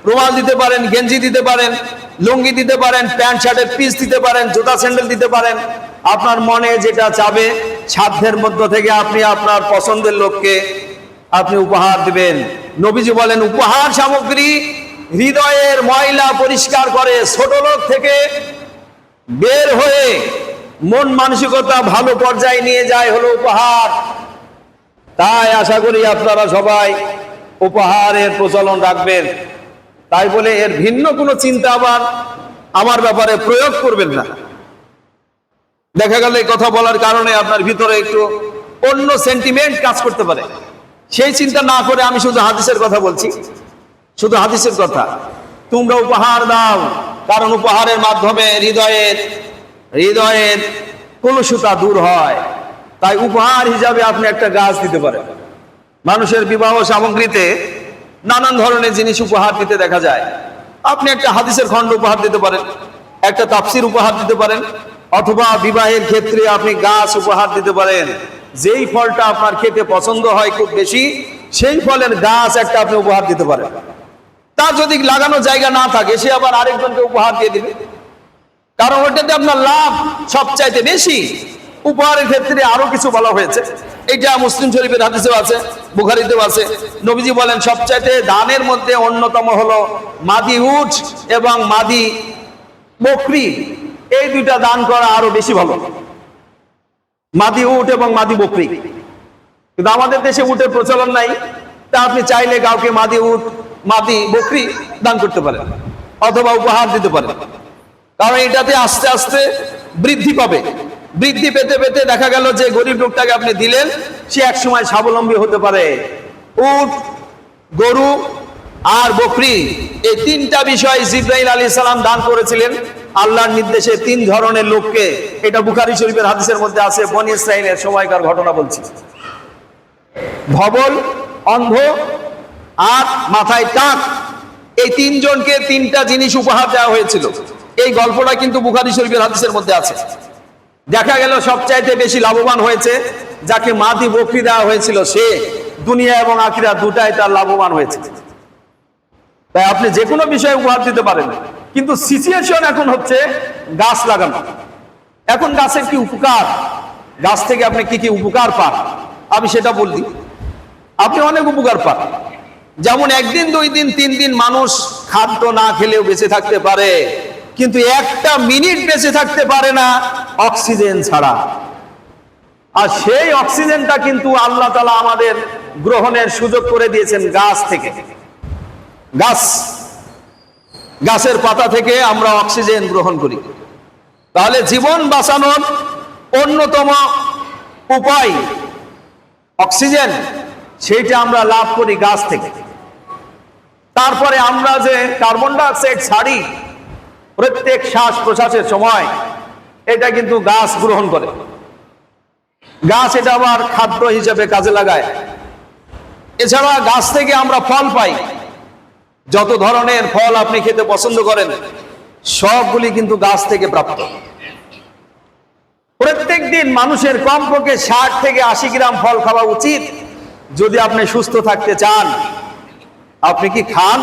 রুমাল দিতে পারেন, গেঞ্জি দিতে পারেন, লুঙ্গি দিতে পারেন, প্যান্ট শার্টের পিস দিতে পারেন, জুতা স্যান্ডেল দিতে পারেন। আপনার মনে যেটা চাবে সাধ্যের মধ্য থেকে আপনি আপনার পছন্দের লোককে আপনি উপহার দিবেন। নবীজি বলেন উপহার সামগ্রী হৃদয়ের ময়লা পরিষ্কার করে, ছোট লোক থেকে বের হয়ে মন মানসিকতা ভালো পর্যায়ে নিয়ে যায় হলো উপহার। তাই আশা করি আপনারা সবাই উপহারের প্রচলন রাখবেন। তাই বলে এর ভিন্ন কোনো চিন্তা আবার আমার ব্যাপারে প্রয়োগ করবেন না। দেখা গেল এই কথা বলার কারণে আপনার ভিতরে একটু অন্য সেন্টিমেন্ট কাজ করতে পারে। সেই চিন্তা না করে আমি শুধু হাদিসের কথা বলছি, শুধু হাদিসের কথা। তোমরা উপহার দাও, কারণ উপহারের মাধ্যমে হৃদয়ের কলুষতা দূর হয়। তাই উপহার হিসাবে আপনি একটা গাছ দিতে পারেন। মানুষের বিবাহ সামগ্রীতে নানান ধরনের জিনিস উপহার দিতে দেখা যায়। আপনি একটা হাদিসের খণ্ড উপহার দিতে পারেন, একটা তাফসির উপহার দিতে পারেন, অথবা বিবাহের ক্ষেত্রে আপনি গাছ উপহার দিতে পারেন। যেই ফলটা আপনার খেতে পছন্দ হয় খুব বেশি, সেই ফলের গাছ একটা আপনি উপহার দিতে পারেন। তার যদি লাগানো জায়গা না থাকে, সে আবার আরেকজনকে উপহার দিয়ে দিবে, কারণ ওইটাতে আপনার লাভ সবচাইতে বেশি। উপহারের ক্ষেত্রে আরো কিছু বলা হয়েছে, এটা মুসলিম শরীফের হাদিসেও আছে, বুখারীতেও আছে। নবীজি বলেন সবচাইতে দানের মধ্যে অন্যতম হলো মাদি উট এবং মাদি বকরি, এই দুইটা দান করা আরো বেশি ভালো। মাদি উট এবং মাদি বকরি কিন্তু আমাদের দেশে উটের প্রচলন নাই, তা আপনি চাইলে কাউকে মাদি বকরি দান করতে পারেন অথবা উপহার দিতে পারেন, কারণ এটাতে আস্তে আস্তে বৃদ্ধি পাবে। বৃদ্ধি পেতে পেতে দেখা গেল যে গরিব লোকটাকে আপনি দিলেন, সে এক সময় স্বাবলম্বী হতে পারে। উট, গরু আর বকরি, এই তিনটা বিষয় জিবরাইল আলাইহিস সালাম দান করেছিলেন আল্লাহর নির্দেশে তিন ধরনের লোককে। এটা বুখারী শরীফের হাদিসের মধ্যে আছে। বনী ইসরাইলের সময়কার ঘটনা বলছি। ধবল, অন্ধ আর মাথায় টাক, এই তিনজনকে তিনটা জিনিস উপহার দেওয়া হয়েছিল। এই গল্পটা কিন্তু বুখারী শরীফের হাদিসের মধ্যে আছে। দেখা গেল সবচাইতে বেশি লাভবান হয়েছে যাকে মাদি বকরি দেওয়া হয়েছিল, সে দুনিয়া এবং আখিরাত দুটাই তার লাভবান হয়েছে। তাই আপনি যে কোনো বিষয়ে উপহার দিতে পারেন, কিন্তু সিচুয়েশন এখন হচ্ছে গাছ লাগানো। এখন গাছের কি উপকার, গাছ থেকে আপনি কি কি উপকার পান আমি সেটা বলি। আপনি অনেক উপকার পান, যেমন একদিন, 2 দিন, 3 দিন মানুষ খাদ্য না খেলেও বেঁচে থাকতে পারে, কিন্তু 1টা মিনিট বেঁচে থাকতে পারে না অক্সিজেন ছাড়া। আর সেই অক্সিজেনটা কিন্তু আল্লাহ তাআলা আমাদের গ্রহণের সুযোগ করে দিয়েছেন গাছ থেকে। গাছের পাতা থেকে আমরা অক্সিজেন গ্রহণ করি। তাহলে জীবন বাঁচানোর অন্যতম উপায় অক্সিজেন, সেইটা আমরা লাভ করি গাছ থেকে। তারপরে আমরা যে কার্বন ডাই অক্সাইড ছাড়ি প্রত্যেক শ্বাস প্রশ্বাসের সময়, এটা কিন্তু গাছ গ্রহণ করে। গাছ এটা আবার খাদ্য হিসেবে কাজে লাগায়। এছাড়া গাছ থেকে আমরা ফল পাই। যত ধরনের ফল আপনি খেতে পছন্দ করেন সবগুলি কিন্তু গাছ থেকে প্রাপ্ত। প্রত্যেক দিন মানুষের কমপক্ষে 60 থেকে 80 গ্রাম ফল খাওয়া উচিত যদি আপনি সুস্থ থাকতে চান। আপনি কি খান?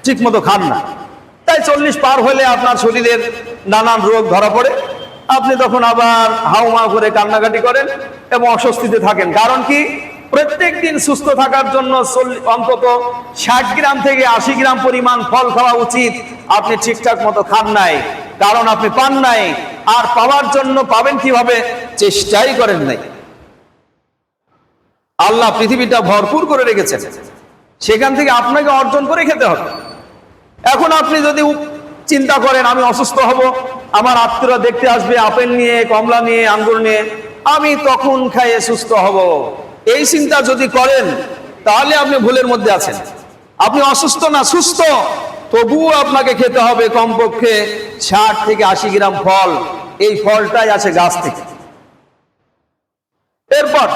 ঠিক মতো খান না, তাই 40 পার হলে আপনার শরীরের নানান রোগ ধরা পড়ে। আপনি তখন আবার হাউমা করে কান্নাকাটি করেন এবং অস্বস্তিতে থাকেন। কারণ কি? প্রত্যেক দিন সুস্থ থাকার জন্য অন্তত 60 গ্রাম থেকে 80 গ্রাম পরিমাণ ফল খাওয়া উচিত। আপনি ঠিকঠাক মতো খান নাই, কারণ আপনি পান নাই। আর পাওয়ার জন্য পাবেন কিভাবে? চেষ্টাই করেন নাই। আল্লাহ পৃথিবীটা ভরপুর করে রেখেছেন, সেখান থেকে আপনাকে অর্জন করে খেতে হবে। এখন আপনি যদি চিন্তা করেন আমি অসুস্থ হব, আমার আত্মীয়রা দেখতে আসবে আপেল নিয়ে, কমলা নিয়ে, আঙ্গুর নিয়ে, আমি তখন খাইয়ে সুস্থ হব, এই চিন্তা যদি করেন তাহলে আপনি ভুলের মধ্যে আছেন। আপনি অসুস্থ না সুস্থ, তবুও আপনাকে খেতে হবে কমপক্ষে 60 থেকে 80 গ্রাম ফল। এই ফলটাই আছে গাছ থেকে। এরপর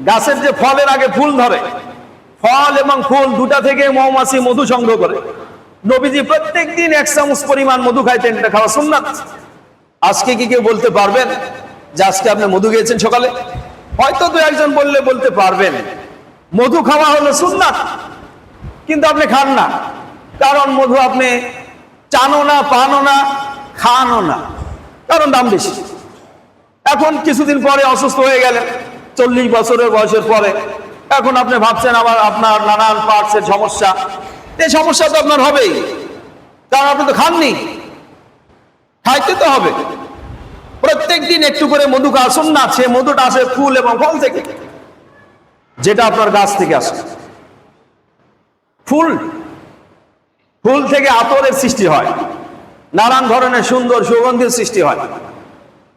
গাছের যে ফলের আগে ফুল ধরে, ফল এবং ফুল দুটা থেকে মৌমাছি মধু সংগ্রহ করে। নবীজি প্রত্যেক দিন 1 চামচ পরিমাণ মধু খাইতেন, এটা খাওয়া সুন্নাত। আজকে কি কেউ বলতে পারবেন যে আজকে আপনি মধু খেয়েছেন সকালে? হয়তো 2-1 বলতে পারবেন মধু খাওয়া হলো সুন্নাত, কিন্তু আপনি খান না। কারণ মধু আপনি চানো না, পানো না, খানো না, কারণ দাম বেশি। এখন কিছুদিন পরে অসুস্থ হয়ে গেলেন, 40 বছরের বয়সের পরে, এখন আপনি ভাবছেন আবার আপনার নানান পার্টসের সমস্যা। এই সমস্যা তো আপনার হবেই, কারণ আপনি তো খাননি। খাইতে তো হবে। প্রত্যেক দিন একটু করে মধু খাওয়া সুন্নাত। সে মধুটা আসে ফুল এবং ফল থেকে, যেটা আপনার গাছ থেকে আসে। ফুল থেকে আতরের সৃষ্টি হয়, নানান ধরনের সুন্দর সুগন্ধির সৃষ্টি হয়।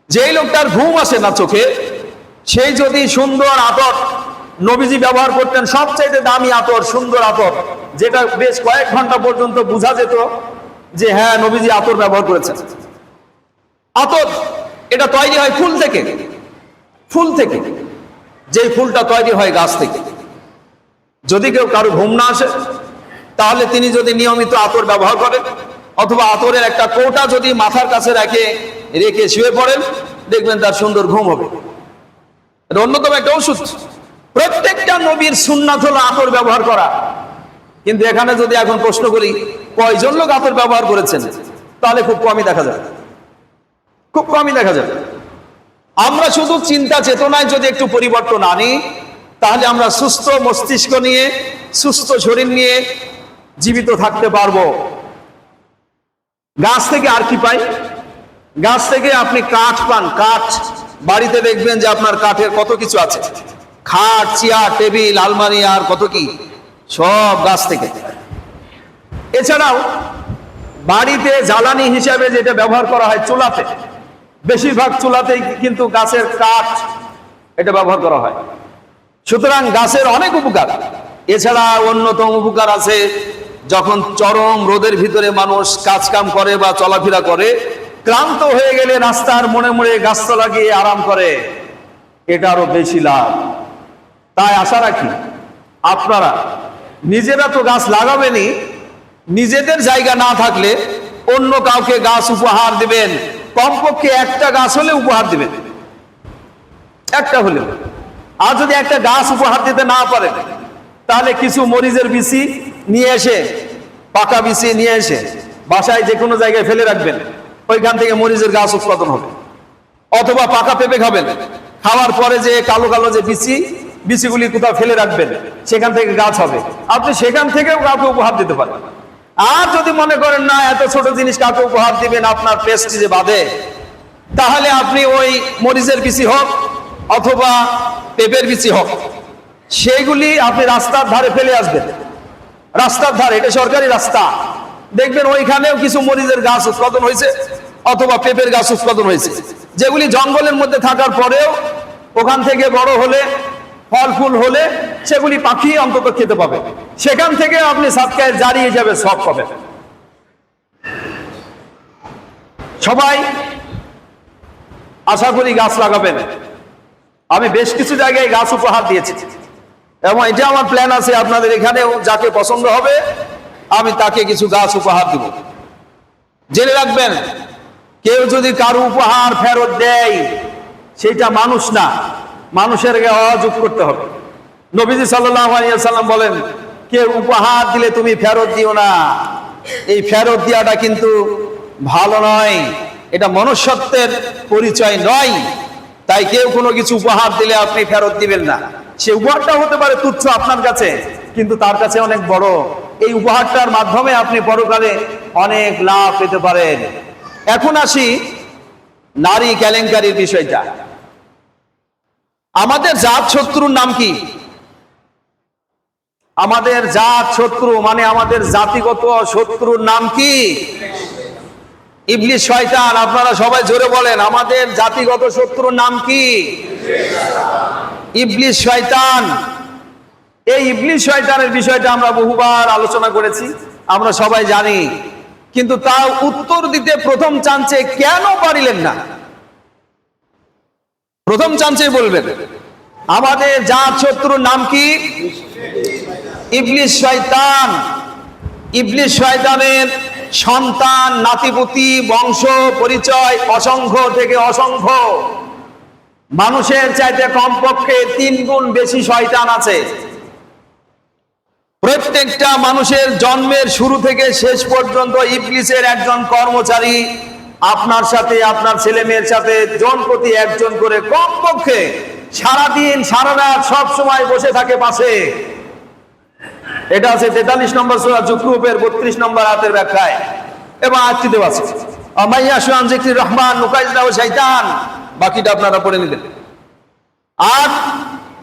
যেই লোকটার ঘুম আসে না চোখে, সেই যদি সুন্দর আতর, নবীজি ব্যবহার করতেন সবচাইতে দামি আতর, সুন্দর আতর, যেটা বেশ কয়েক ঘন্টা পর্যন্ত বোঝা যেত যে হ্যাঁ নবীজি আতর ব্যবহার করেছেন। আতর এটা তৈরি হয় ফুল থেকে। যেই ফুলটা তৈরি হয় গাছ থেকে। যদি কেউ কারো ঘুম না আসে, তাহলে তিনি যদি নিয়মিত আতর ব্যবহার করেন, অথবা আতরের একটা কৌটা যদি মাথার কাছে রেখে শুয়ে পড়েন, দেখবেন তার সুন্দর ঘুম হবে। এটা অন্যতম একটা ওষুধ। প্রত্যেকটা নবীর সুন্নাত হলো আতর ব্যবহার করা। কিন্তু এখানে যদি এখন প্রশ্ন করি কয়জন লোক আতর ব্যবহার করেছেন, তাহলে খুব কমই দেখা যাবে। আমরা শুধু চিন্তা চেতনায় যদি একটু পরিবর্তন আনি, তাহলে আমরা সুস্থ মস্তিষ্ক নিয়ে, সুস্থ শরীর নিয়ে জীবিত থাকতে পারবো। গাছ থেকে আর কি পাই? গাছ থেকে আপনি কাঠ পান। কাঠ, বাড়িতে দেখবেন যে আপনার কাঠের কত কিছু আছে। খাট, চেয়ার, টেবিল, আলমারি আর কত কি সব গাছ থেকে। এছাড়াও বাড়িতে জ্বালানি হিসাবে যেটা ব্যবহার করা হয় চুলাতে, বেশিরভাগ চুলাতেই কিন্তু গাছের কাঠ এটা ব্যবহার করা হয়। সুতরাং গাছের অনেক উপকার। এছাড়া অন্যতম উপকার আছে, যখন চরম রোদের ভিতরে মানুষ কাজ কাম করে বা চলাফেরা করে, ক্লান্ত হয়ে গেলে রাস্তার মোড়ে মোড়ে গাছতলা লাগিয়ে আরাম করে, এটা আরো বেশি লাভ। তাই আশা রাখি আপনারা নিজেরা তো গাছ লাগাবেনই, নিজেদের জায়গা না থাকলে অন্য কাউকে গাছ উপহার দিবেন। কমপক্ষে একটা গাছ হলে উপহার দিবেন, একটা হলে। আর যদি একটা গাছ উপহার দিতে না পারেন, তাহলে কিছু মরিচের বিচি নিয়ে এসে, পাকা বিচি নিয়ে এসে বাসায় যে কোনো জায়গায় ফেলে রাখবেন, ওইখান থেকে মরিচের গাছ উৎপাদন হবে। অথবা পাকা পেঁপে খাবেন, খাওয়ার পরে যে কালো কালো যে বিচিগুলি কোথাও ফেলে রাখবেন, সেখান থেকে গাছ হবে। আপনি সেখান থেকেও কাউকে উপহার দিতে পারেন। আর যদি মনে করেন না এত ছোট জিনিস কাউকে উপহার দিবেন, আপনার প্রেস্টিজে বাধে, তাহলে আপনি ওই মরিচের বিচি হোক অথবা পেঁপের বিচি হোক, সেইগুলি আপনি রাস্তার ধারে ফেলে আসবেন। রাস্তার ধারে, এটা সরকারি রাস্তা, দেখবেন ওইখানেও কিছু মরিচের গাছ উৎপাদন হয়েছে অথবা পেঁপের গাছ উৎপাদন হয়েছে, যেগুলি জঙ্গলের মধ্যে থাকার পরেও ওখান থেকে বড় হলে, ফল ফুল হলে সেগুলি পাখি অন্তত খেতে পাবে। সেখান থেকে আপনি সাদকায়ে জারি হিসাবে সব পাবেন। সবাই আশা করি গাছ লাগাবেন। আমি বেশ কিছু জায়গায় গাছ উপহার দিয়েছি এবং এটা আমার প্ল্যান আছে, আপনাদের এখানেও যাকে পছন্দ হবে আমি তাকে কিছু গাছ উপহার দিব। জেনে রাখবেন, কেউ যদি কারো উপহার ফেরত দেয়, সেটা মানুষ না, মানুষের অযোগ করতে হবে। নবীজি সাল্লাল্লাহু আলাইহি ওয়াসাল্লাম বলেন, কেউ উপহার দিলে তুমি ফেরত দিও না। এই ফেরত দেওয়াটা কিন্তু ভালো নয়, এটা মনুষ্যত্বের পরিচয় নয়। তাই কেউ কোনো কিছু উপহার দিলে আপনি ফেরত দিবেন না। সে উপহারটা হতে পারে তুচ্ছ আপনার কাছে, কিন্তু তার কাছে অনেক বড়। এই উপহারটার মাধ্যমে আপনি পরকালে অনেক লাভ পেতে পারেন। এখন আসি নারী কেলেঙ্কারির বিষয়টা। আমাদের জাত শত্রুর নাম কি? আমাদের জাত শত্রু মানে আমাদের জাতিগত শত্রুর নাম কি? ইবলিস, শয়তান। আপনারা সবাই জোরে বলেন, আমাদের জাতিগত শত্রুর নাম কি? ইবলিস, শয়তান। এই ইবলিস শয়তানের বিষয়টা আমরা বহুবার আলোচনা করেছি, আমরা সবাই জানি, কিন্তু তাও উত্তর দিতে প্রথম চান্সে কেন পারিলেন না? প্রথম চান্সে বলবেন আমাদের জাত শত্রুর নাম কি? ইবলিস, শয়তান। ইবলিস শয়তানের সন্তান, নাতিপুতি, বংশ পরিচয় অসংখ্য থেকে অসংখ্য। মানুষের চাইতে কমপক্ষে 3 গুণ বেশি শয়তান আছে। প্রত্যেকটা মানুষের জন্মের শুরু থেকে শেষ পর্যন্ত ইবলিসের একজন কর্মচারী আপনার সাথে, আপনার ছেলে মেয়ের সাথে জনপ্রতি একজন করে কমপক্ষে সারাদিন সারা রাত সব সময় বসে থাকে পাশে। এটা আছে 43 নম্বর সূরা যুকরুফের 32 নম্বর আয়াতের ব্যাখ্যায় এবং আয়াতটিতে আছে, আমাইয়াশু আন যিকরির রহমান নুকাইজ লাহু শাইতান। বাকিটা আপনারা পড়ে নিলেন। আর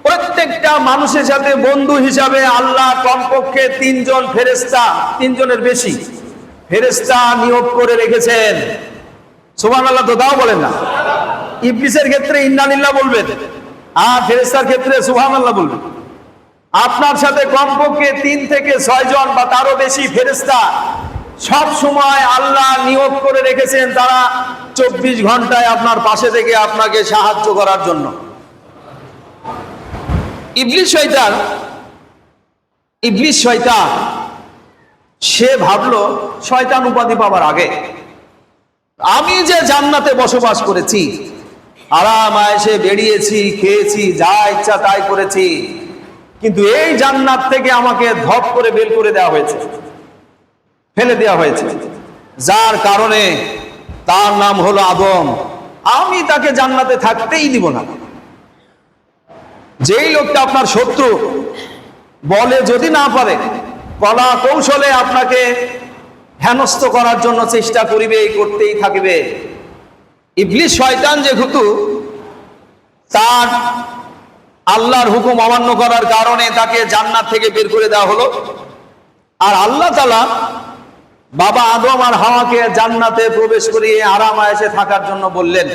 প্রত্যেকটা মানুষের সাথে বন্ধু হিসাবে আল্লাহ কমপক্ষে 3 জন ফেরেশতা, 3 জনের বেশি ফেরেশতা নিয়োগ করে রেখেছেন। সুবহানাল্লাহ তো দাও বলেন না। ইবলিসের ক্ষেত্রে ইন্না লিল্লাহ বলবেন, আর ফেরেশতার ক্ষেত্রে সুবহানাল্লাহ বলবেন। আপনার সাথে কমপক্ষে 3 থেকে 6 জন বা তারও বেশি ফেরেশতা সব সময় আল্লাহ নিয়োগ করে রেখেছেন, তারা 24 ঘন্টায় আপনার পাশে থেকে আপনাকে সাহায্য করার জন্য। ইবলিস শয়তান, ইবলিস শয়তান সে ভাবলো শয়তান উপাধি পাওয়ার আগে আমি যে জান্নাতে বসবাস করেছি, আরাম আয়েশে বেরিয়েছি, খেয়েছি, যা ইচ্ছা তাই করেছি, কিন্তু এই জান্নাত থেকে আমাকে ধপ করে বের করে দেওয়া হয়েছে, ফেলে দেওয়া হয়েছে, যার কারণে তার নাম হলো আদম। আমি তাকে জান্নাতে থাকতেই দিব না। যেই লোকটা আপনার শত্রু বলে যদি না পারে, কলা কৌশলে আপনাকে হেনস্থ করার জন্য চেষ্টা করিবে, করতেই থাকবে। ইবলিস শয়তান যেহেতু তার আল্লাহর হুকুম অমান্য করার কারণে তাকে জান্নাত থেকে বের করে দেওয়া হলো। আর আল্লাহ তাআলা বাবা আদম আর হাওয়াকে জান্নাতে প্রবেশ করিয়ে আরাম আয়েশে থাকার জন্য বললেন।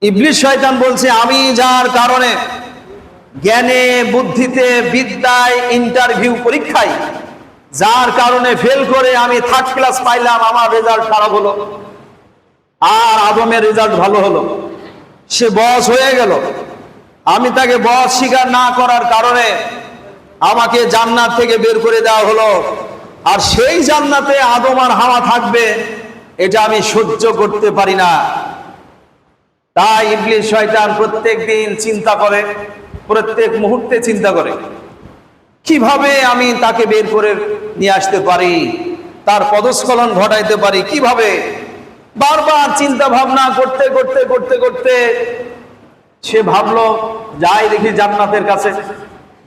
ইবলিস শয়তান বলছে, আমি যার কারণে জ্ঞানে, বুদ্ধিতে, বিদ্যায়, ইন্টারভিউ পরীক্ষায় যার কারণে ফেল করে আমি 3rd ক্লাস পাইলাম, আমার রেজাল্ট খারাপ হলো, আর আদমের রেজাল্ট ভালো হলো, সে বস হয়ে গেল। আমি তাকে বস স্বীকার না করার কারণে আমাকে জান্নাত থেকে বের করে দেওয়া হলো, আর সেই জান্নাতে আদম আর হাওয়া থাকবে, এটা আমি সহ্য করতে পারি না। তাই ইবলিস শয়তান প্রত্যেক দিন চিন্তা করে, প্রত্যেক মুহূর্তে চিন্তা করে কিভাবে আমি তাকে বের করে নিয়ে আসতে পারি, তার পদস্খলন ঘটাইতে পারি কিভাবে। বারবার চিন্তা ভাবনা করতে করতে করতে করতে সে ভাবলো, যাই দেখি জান্নাতের কাছে।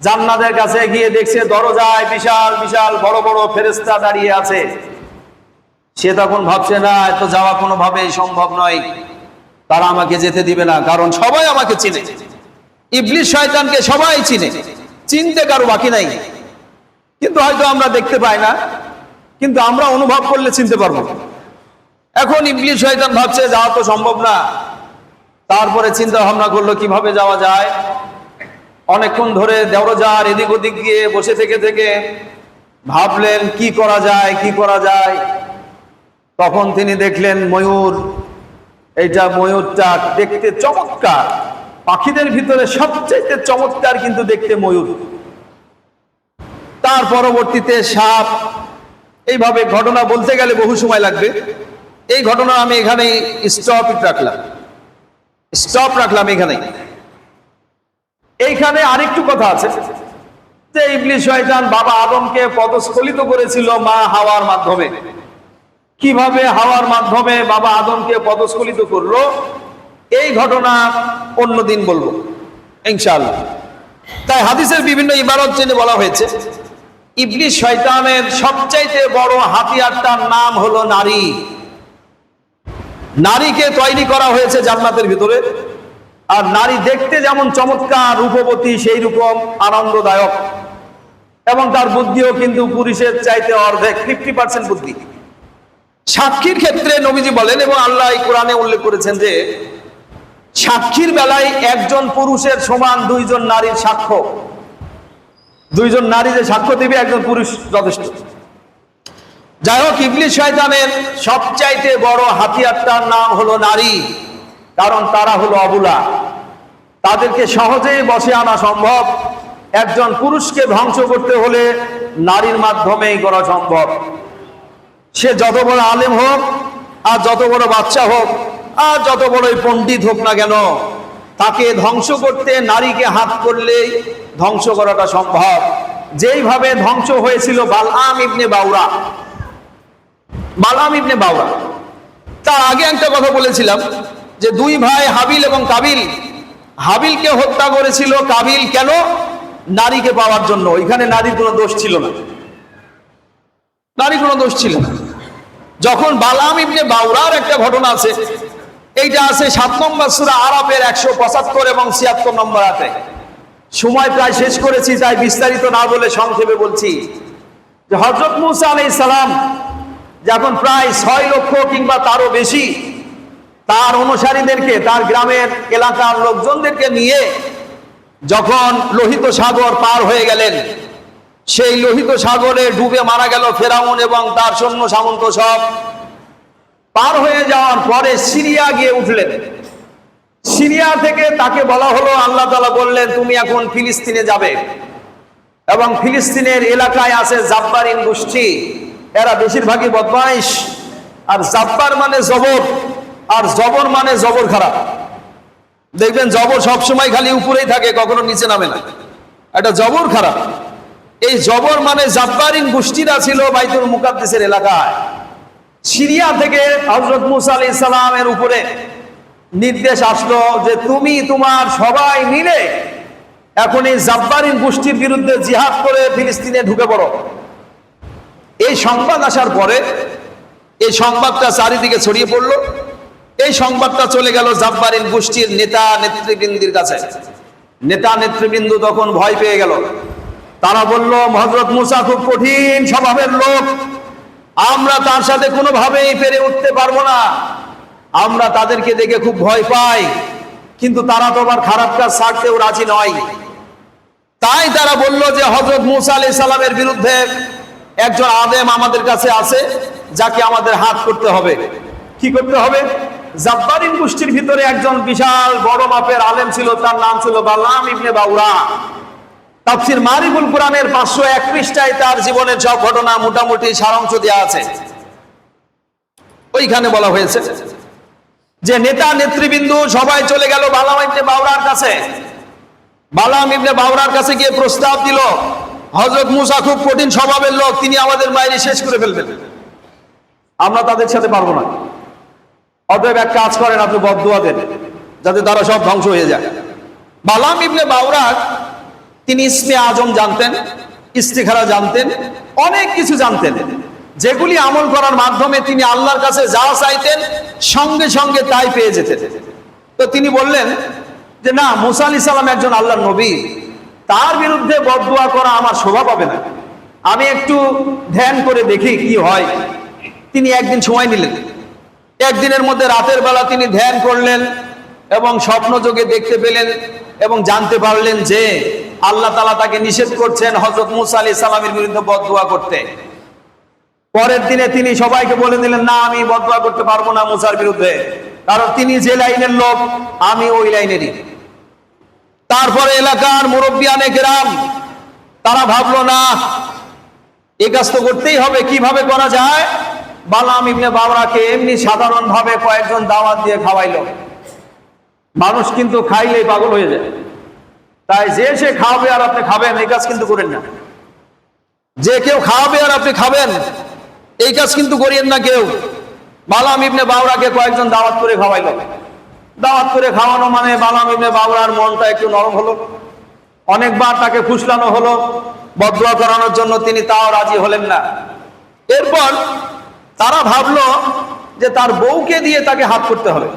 জান্নাতের কাছে গিয়ে দেখছে দরজায় বিশাল বিশাল বড় বড় ফেরেশতা দাঁড়িয়ে আছে। সে তখন ভাবছে, না, এত যাওয়া কোনোভাবেই সম্ভব নয়, তারা আমাকে যেতে দিবে না, কারণ সবাই আমাকে চিনে। ইবলিস শয়তানকে সবাই চিনে, চিনতে কারো বাকি নাই। কিন্তু হয়তো আমরা দেখতে পাই না, কিন্তু আমরা অনুভব করলে চিনতে পারবো। এখন ইবলিস শয়তান ভাবছে যাওয়া তো সম্ভব না। তারপরে চিন্তা ভাবনা করলো কিভাবে যাওয়া যায়। অনেকক্ষণ ধরে দরজার এদিক ওদিক গিয়ে বসে থেকে থেকে ভাবলেন কি করা যায়, কি করা যায়। তখন তিনি দেখলেন ময়ূর। এইটা ময়ূরটা দেখতে চমৎকার, পাখিদের ভিতরে সবচেয়ে চমৎকার কিন্তু দেখতে ময়ূর। তার পরবর্তীতে সাপ। এইভাবে ঘটনা বলতে গেলে বহু সময় লাগবে। এই ঘটনা আমি এখানে স্টপ রাখলাম এখানে। এইখানে আরেকটু কথা আছে যে ইবলিস শয়তান বাবা আদমকে পদস্খলিত করেছিল মা হাওয়ার মাধ্যমে। কিভাবে হাওয়ার মাধ্যমে বাবা আদমকে পদস্খলিত করলো, এই ঘটনা অন্যদিন বলবো ইনশাআল্লাহ। তাই হাদিসের বিভিন্ন ইবারত জেনে বলা হয়েছে ইবলিস শয়তানের সবচাইতে বড় হাতিয়ারটার নাম হলো নারী। নারীকে তৈরি করা হয়েছে জান্নাতের ভিতরে। আর নারী দেখতে যেমন চমৎকার, রূপবতী, সেই রকম আনন্দদায়ক, এবং তার বুদ্ধিও কিন্তু পুরুষের চাইতে অর্ধেক, 50% বুদ্ধি। সাক্ষীর ক্ষেত্রে নবীজি বলেন, এবং আল্লাহ কোরআনে উল্লেখ করেছেন যে সাক্ষীর বেলায় একজন পুরুষের সমান 2 জন নারীর সাক্ষ্য। 2 জন নারী যে সাক্ষ্য দিবে, একজন পুরুষ যথেষ্ট। যাই হোক, ইবলিস শয়তানের সবচাইতে বড় হাতিয়ারটার নাম হলো নারী, কারণ তারা হলো অবলা। তাদেরকে সহজেই বশে আনা সম্ভব। একজন পুরুষকে ধ্বংস করতে হলে নারীর মাধ্যমেই করা সম্ভব। সে যত বড় আলেম হোক, আর যত বড় বাচ্চা হোক, আর যত বড়ই পণ্ডিত হোক না কেন, তাকে ধ্বংস করতে নারীকে হাত করলেই ধ্বংস করাটা সম্ভব। যেইভাবে ধ্বংস হয়েছিল বালআম ইবনে বাউরা। তার আগে একটা কথা বলেছিলাম যে 2 ভাই হাবিল এবং কাবিল। হাবিলকে হত্যা করেছিল কাবিল, কেন? নারীকে পাওয়ার জন্য। ওইখানে নারীর কোনো দোষ ছিল না, যখন বালআম ইবনে বাউরার একটা ঘটনা আছে, এইটা আছে 7 নম্বর সূরা আরাফের 175 এবং 76 নম্বর আয়াতে। সময় প্রায় শেষ করেছি, তাই বিস্তারিত না বলে সংক্ষেপে বলছি যে হযরত মূসা আলাইহিস সালাম যখন প্রায় 6 লক্ষ কিংবা তারও বেশি তার অনুসারীদেরকে, তার গ্রামের এলাকার লোকজনদেরকে নিয়ে যখন লোহিত সাগর পার হয়ে গেলেন, সেই লোহিত সাগরে ডুবে মারা গেল ফেরাউন এবং তার সৈন্য সামন্ত সব। পার হয়ে যাওয়ার পরে সিরিয়া গিয়ে উঠলেন। সিরিয়া থেকে তাকে বলা হলো, আল্লাহ তাআলা বললেন তুমি এখন ফিলিস্তিনে যাবে, এবং ফিলিস্তিনের এলাকায় আছে জাব্বারিন গোষ্ঠী। এরা বেশিরভাগই বদমাইশ। আর জাব্বার মানে জবর, আর জবর মানে জবর খারাপ। দেখবেন জবর সবসময় খালি উপরেই থাকে, কখনো নিচে নামে না, এটা জবর খারাপ। এই জবর মানে জাব্বারিন গোষ্ঠীরা ছিল বাইতুল মুকাদ্দাসের এলাকায়। সিরিয়া থেকে হযরত মূসা আলাইহিস সালামের উপরে নির্দেশ আসলো যে তুমি তোমার সবাই মিলে এখন এই জাব্বারিন গোষ্ঠীর বিরুদ্ধে জিহাদ করে ফিলিস্তিনে ঢুকে পড়ো। এই সংবাদ আসার পরে এই সংবাদটা চারিদিকে ছড়িয়ে পড়লো। এই সংবাদটা চলে গেল জাব্বারিন গোষ্ঠীর নেতা নেতৃবৃন্দের কাছে। নেতা নেতৃবৃন্দ তখন ভয় পেয়ে গেল। তারা বলল, হযরত মুসা খুব কঠিন স্বভাবের লোক, আমরা তার সাথে কোনোভাবেই পেরে উঠতে পারবো না, আমরা তাদেরকে দেখে খুব ভয় পাই, কিন্তু তারা তো আবার খারাপ কাজ ছাড়তেও রাজি নয়। তাই তারা বলল যে হযরত মুসা আলাইহিস সালামের বিরুদ্ধে একজন আলেম আমাদের কাছে আছে, যাকে আমাদের হাত করতে হবে। কি করতে হবে? জাব্বারিন গোষ্ঠীর ভিতরে একজন বিশাল বড় মাপের আলেম ছিল, তার নাম ছিল বালাম ইবনে বাউরা। তাফসীর মারিফুল কোরআনের 501 পৃষ্ঠায় তার জীবনের সব ঘটনা মোটামুটি সারাংশ দেওয়া আছে। ওইখানে বলা হয়েছে যে নেতা নেতৃবৃন্দ সবাই চলে গেল বালাম ইবনে বাউরার কাছে। বালাম ইবনে বাউরার কাছে গিয়ে প্রস্তাব দিল, হযরত মুসা খুব কঠিন স্বভাবের লোক, তিনি আমাদের মাইরে শেষ করে ফেলবেন, আমরা তাদের সাথে পারবো না। অতএব এক কাজ করেন, আপনি বদদুয়া দেন যাতে তারা সব ধ্বংস হয়ে যায়। বালাম ইবনে বাউরা তিনি ইসমে আজম জানতেন, ইস্তিখারা জানতেন, অনেক কিছু জানতেন, যেগুলি আমল করার মাধ্যমে তিনি আল্লাহর কাছে যা চাইতেন সঙ্গে সঙ্গে তাই পেয়ে যেতেন। তো তিনি বললেন যে না, মুসা আলাইহিস সালাম একজন আল্লাহর নবী, তার বিরুদ্ধে বদদুয়া করা আমার শোভা পাবে না, আমি একটু ধ্যান করে দেখি কি হয়। তিনি একদিন সময় নিলেন। একদিনের মধ্যে রাতের বেলা তিনি ধ্যান করলেন এবং স্বপ্নযোগে দেখতে পেলেন এবং জানতে পারলেন যে আল্লাহ তাআলা তাকে নিষেধ করছেন হযরত মুসা আলাইহিস সালামের বিরুদ্ধে বদদুয়া করতে। পরের দিনে তিনি সবাইকে বলে দিলেন, না, আমি বদদুয়া করতে পারবো না মুসার বিরুদ্ধে, কারণ তিনি যে লাইনের লোক আমি ওই লাইনেরই। তারপরে এলাকার মুরব্বিয়ানে কেরাম তারা ভাবলো, না, এই কাজ তো করতেই হবে, কিভাবে করা যায়? বালাম ইবনে বাউরাকে এমনি সাধারণ ভাবে কয়েকজন দাওয়াত দিয়ে খাওয়াইলো। মানুষ কিন্তু খাইলেই পাগল হয়ে যায়, তাই যে সে খাওয়াবে আর আপনি খাবেন, এই কাজ কিন্তু করেন না। যে কেউ খাওয়াবে আর আপনি খাবেন, এই কাজ কিন্তু করিয়েন না কেউ। বালাম ইবনে বাউরাকে কয়েকজন দাওয়াত করে খাওয়াইলো। দাওয়াত করে খাওয়ানো মানে বালাম ইবনে বাউরার মনটা একটু নরম হলো। অনেকবার তাকে ফুসলানো হলো বদদুয়া করানোর জন্য, তিনি তাও রাজি হলেন না। এরপর তারা ভাবলো যে তার বউকে দিয়ে তাকে হাত করতে হবে।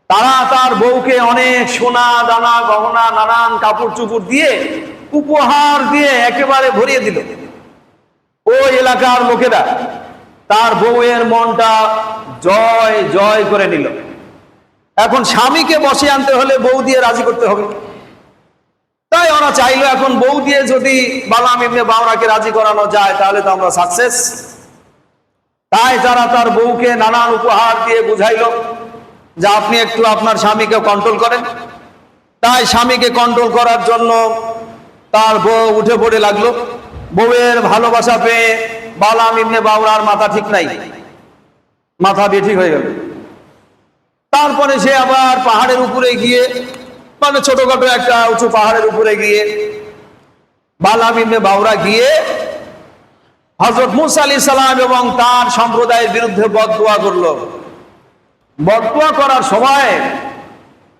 তারা তার বউকে অনেক সোনা দানা গহনা নানান কাপড় চুপড় দিয়ে উপহার দিয়ে একেবারে ভরিয়ে দিল। ওই এলাকার লোকেরা তার বউয়ের মনটা জয় জয় করে নিল। এখন স্বামীকে বসে আনতে হলে বউ দিয়ে রাজি করতে হবে। তাই ওরা চাইলো এখন বউ দিয়ে যদি বালাম ইবনে বাউরাকে রাজি করানো যায় তাহলে তো আমরা সাকসেস। তাই তারা তার বউকে নানান উপহার দিয়ে বুঝাইলো যে আপনি একটু আপনার স্বামীকে কন্ট্রোল করেন। তাই স্বামীকে কন্ট্রোল করার জন্য তার বউ উঠে পড়ে লাগলো। বউয়ের ভালোবাসা পেয়ে বালাম ইবনে বাউরার মাথা ঠিক নাই, মাথা বেঠিক হয়ে গেল। তারপরে সে আবার পাহাড়ের উপরে গিয়ে, মানে ছোটখাটো একটা উঁচু পাহাড়ের উপরে গিয়ে বালাম ইবনে বাউরা গিয়ে হযরত মুসা আলাইহিস সালাম এবং তার সম্প্রদায়ের বিরুদ্ধে বদদুয়া করলো। বদদুয়া করার সময়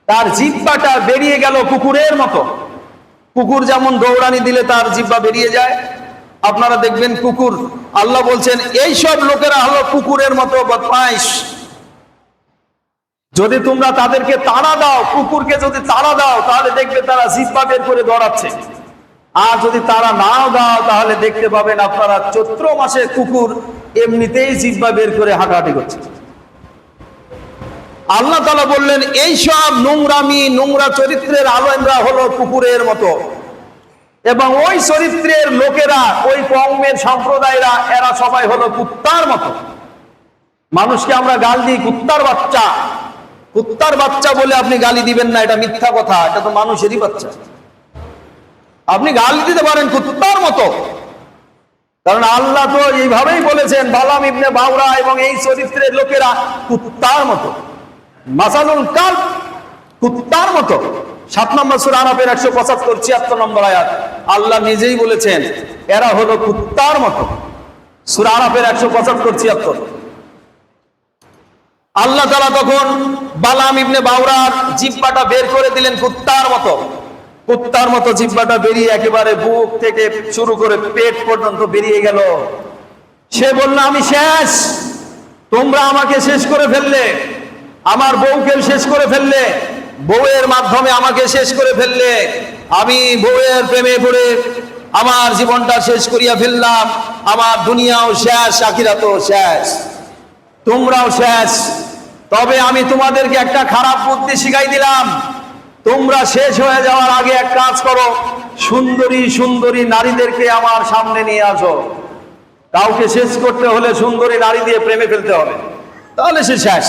তার জিহ্বাটা বেরিয়ে গেল কুকুরের মতো। কুকুর যেমন দৌড়ানি দিলে তার জিহ্বা বেরিয়ে যায়, আপনারা দেখবেন কুকুর, আল্লাহ বলছেন এই সব লোকেরা হলো কুকুরের মতো বদমাইশ। যদি তোমরা তাদেরকে তাড়া দাও, কুকুরকে যদি তাড়া দাও, তাহলে দেখবে তারা জিহ্বা বের করে দৌড়াচ্ছে। আর যদি তারা নাও দাও তাহলে দেখতে পাবেন আপনারা চৈত্র মাসে কুকুর এমনিতেই জিহ্বা বের করে হাঁটাহাঁটি করছে। আল্লাহ তাআলা বললেন এই সব নোংরামি নোংরা চরিত্রের আলেমরা হলো কুকুরের মতো, এবং ওই চরিত্রের লোকেরা, ওই কওমের সম্প্রদায়রা, এরা সবাই হলো কুত্তার মতো। মানুষকে আমরা গাল দিই কুত্তার বাচ্চা, কুত্তার বাচ্চা বলে আপনি গালি দিবেন না, এটা মিথ্যা কথা, এটা তো মানুষেরই বাচ্চা। আপনি গালি দিতে পারেন কুত্তার মতো, কারণ আল্লাহ তো এইভাবেই বলেছেন বালাম ইবনে বাউরা এবং এই চরিত্রের লোকেরা কুত্তার মতো। মাসালুল কালব, কুত্তার মতো। 7 নম্বর সূরা আরাফের 175-76 নম্বর আয়াত আল্লাহ নিজেই বলেছেন এরা হলো কুত্তার মতো। সূরা আরাফের 175-76। আল্লাহ তাআলা তখন বালাম ইবনে বাউরার জিহ্বাটা বের করে দিলেন কুত্তার মতো। কুত্তার মতো জিহ্বাটা বেরিয়ে একেবারে বুক থেকে শুরু করে পেট পর্যন্ত বেরিয়ে গেল। সে বলল আমি শেষ, তোমরা আমাকে শেষ করে ফেললে, আমার বউকে শেষ করে ফেললে, বউয়ের মাধ্যমে আমাকে শেষ করে ফেললে, আমি বউয়ের প্রেমে পড়ে আমার জীবনটা শেষ করিয়া ফেললাম, আমার দুনিয়াও শেষ, আখিরাতও শেষ, তোমরাও শেষ। তবে আমি তোমাদেরকে একটা খারাপ বুদ্ধি শিখাই দিলাম, তোমরা শেষ হয়ে যাওয়ার আগে এক কাজ করো, সুন্দরী সুন্দরী নারীদেরকে আমার সামনে নিয়ে আসো। কাউকে শেষ করতে হলে সুন্দরী নারী দিয়ে প্রেমে ফেলতে হবে, তাহলে সে শেষ।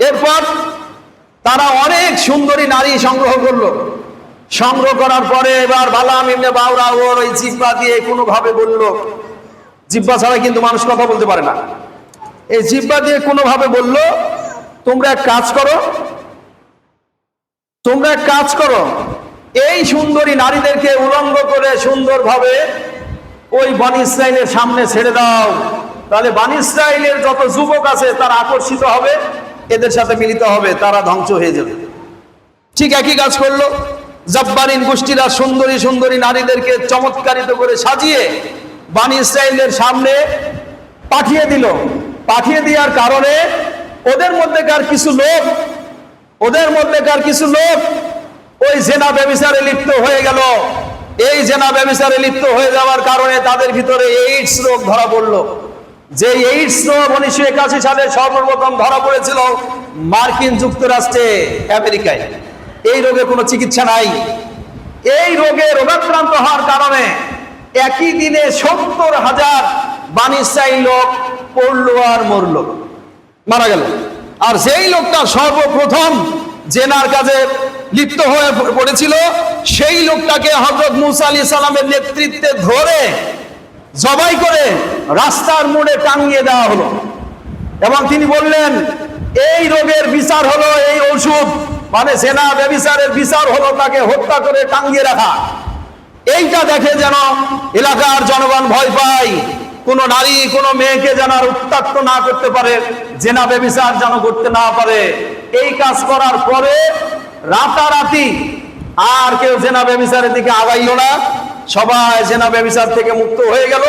এরপর তারা অনেক সুন্দরী নারী সংগ্রহ করলো। সংগ্রহ করার পরে এবার বালাম ইবনে বাউরা ওর ওই জিহ্বা দিয়ে কোনোভাবে বলল, জিহ্বা ছাড়া কিন্তু মানুষ কথা বলতে পারে না, এই জিহ্বা দিয়ে কোনোভাবে বলল, তোমরা এক কাজ করো, তোমরা এক কাজ করো, এই সুন্দরী নারীদেরকে উলঙ্গ করে সুন্দরভাবে ওই বনী ইসরাইলের সামনে ছেড়ে দাও, তাহলে বনী ইসরাইলের যত যুবক আছে তারা আকর্ষিত হবে, এদের সাথে মিলিত হবে, তারা ধ্বংস হয়ে যাবে। ঠিক একই কাজ করলো। জব্বারিন গোষ্ঠীরা সুন্দরী সুন্দরী নারীদেরকে চমৎকারিত করে সাজিয়ে বনী ইসরাইলের সামনে পাঠিয়ে দিল। পাঠিয়ে দেওয়ার কারণে ওদের মধ্যেকার কিছু লোক ওই জেনা ব্যভিচারে লিপ্ত হয়ে গেল। এই জেনা ব্যভিচারে লিপ্ত হয়ে যাওয়ার কারণে তাদের ভিতরে এইডস রোগ ধরা পড়লো। যে এইডস রোগ 1981 সালে সর্বপ্রথম ধরা পড়েছিল মার্কিন যুক্তরাষ্ট্রে, আমেরিকায়। এই রোগে কোনো চিকিৎসা নাই। এই রোগে রোগাক্রান্ত হওয়ার কারণে একই দিনে 70,000 বনী ইসরাইল লোক পড়লো আর মরলো, মারা গেল। আর যেই লোকটা সর্বপ্রথম জেনার কাজে লিপ্ত হয়ে পড়েছিল, সেই লোকটাকে হযরত মূসা আলাইহিস সালামের নেতৃত্বে ধরে জবাই করে রাস্তার মোড়ে টাঙিয়ে দেওয়া হলো। এবং তিনি বললেন, এই রোগের বিচার হলো এই ঔষধ, মানে জেনা ব্যভিচারের বিচার হলো তাকে হত্যা করে টাঙিয়ে রাখা। এইটা দেখে যেন এলাকার জনগণ ভয় পায়, কোন নারী কোন মেয়েকে যেন আর উত্ত্যক্ত না করতে পারে, জেনা ব্যভিচার যেন করতে না পারে। এই কাজ করার পরে রাতারাতি আর কেউ জেনা ব্যভিচারের দিকে আগাইল না, সবাই জেনা ব্যভিচার থেকে মুক্ত হয়ে গেল।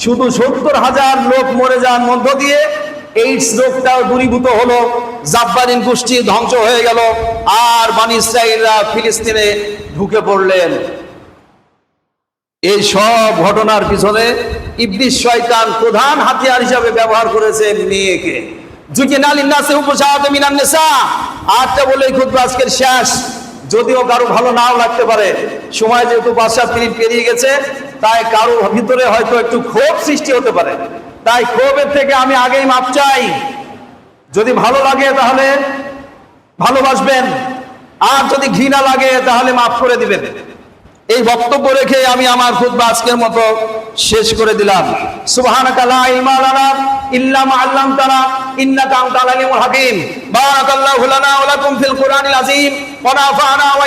শুধু 70,000 লোক মরে যাওয়ার মধ্য দিয়ে এইডস রোগটাও দূরীভূত হলো, জাব্বারিন গোষ্ঠী ধ্বংস হয়ে গেল, আর বনী ইসরাইলরা ফিলিস্তিনে ঢুকে পড়লেন। এই সব ঘটনার পিছনে ইবলিস শয়তান প্রধান হাতিয়ার হিসাবে ব্যবহার করেছে মেয়েকে। যুকিনা লিন্নাসি হুবুশাহাতু মিনান নিসা। আজকে বলেই খুতবা আজকের শেষ, যদিও কারো ভালো নাও লাগতে পারে। সময় যেহেতু 5-7 মিনিট পেরিয়ে গেছে, তাই কারো ভিতরে হয়তো একটু ক্ষোভ সৃষ্টি হতে পারে, তাই ক্ষোভের থেকে আমি আগেই মাপ চাই। যদি ভালো লাগে তাহলে ভালোবাসবেন, আর যদি ঘৃণা লাগে তাহলে মাফ করে দিবেন। এই বক্তব্য রেখে আমি আমার খুতবা আজকের মতো শেষ করে দিলাম। সুবহানাকা লা ইলমা লানা ইল্লা মা আল্লামতানা ইন্নাকা আনতাল আলিমুল হাকীম। বারাকাল্লাহু লানা ওয়া লাকুম ফিল কুরআনিল আযীম ওয়া নাফা'না ওয়া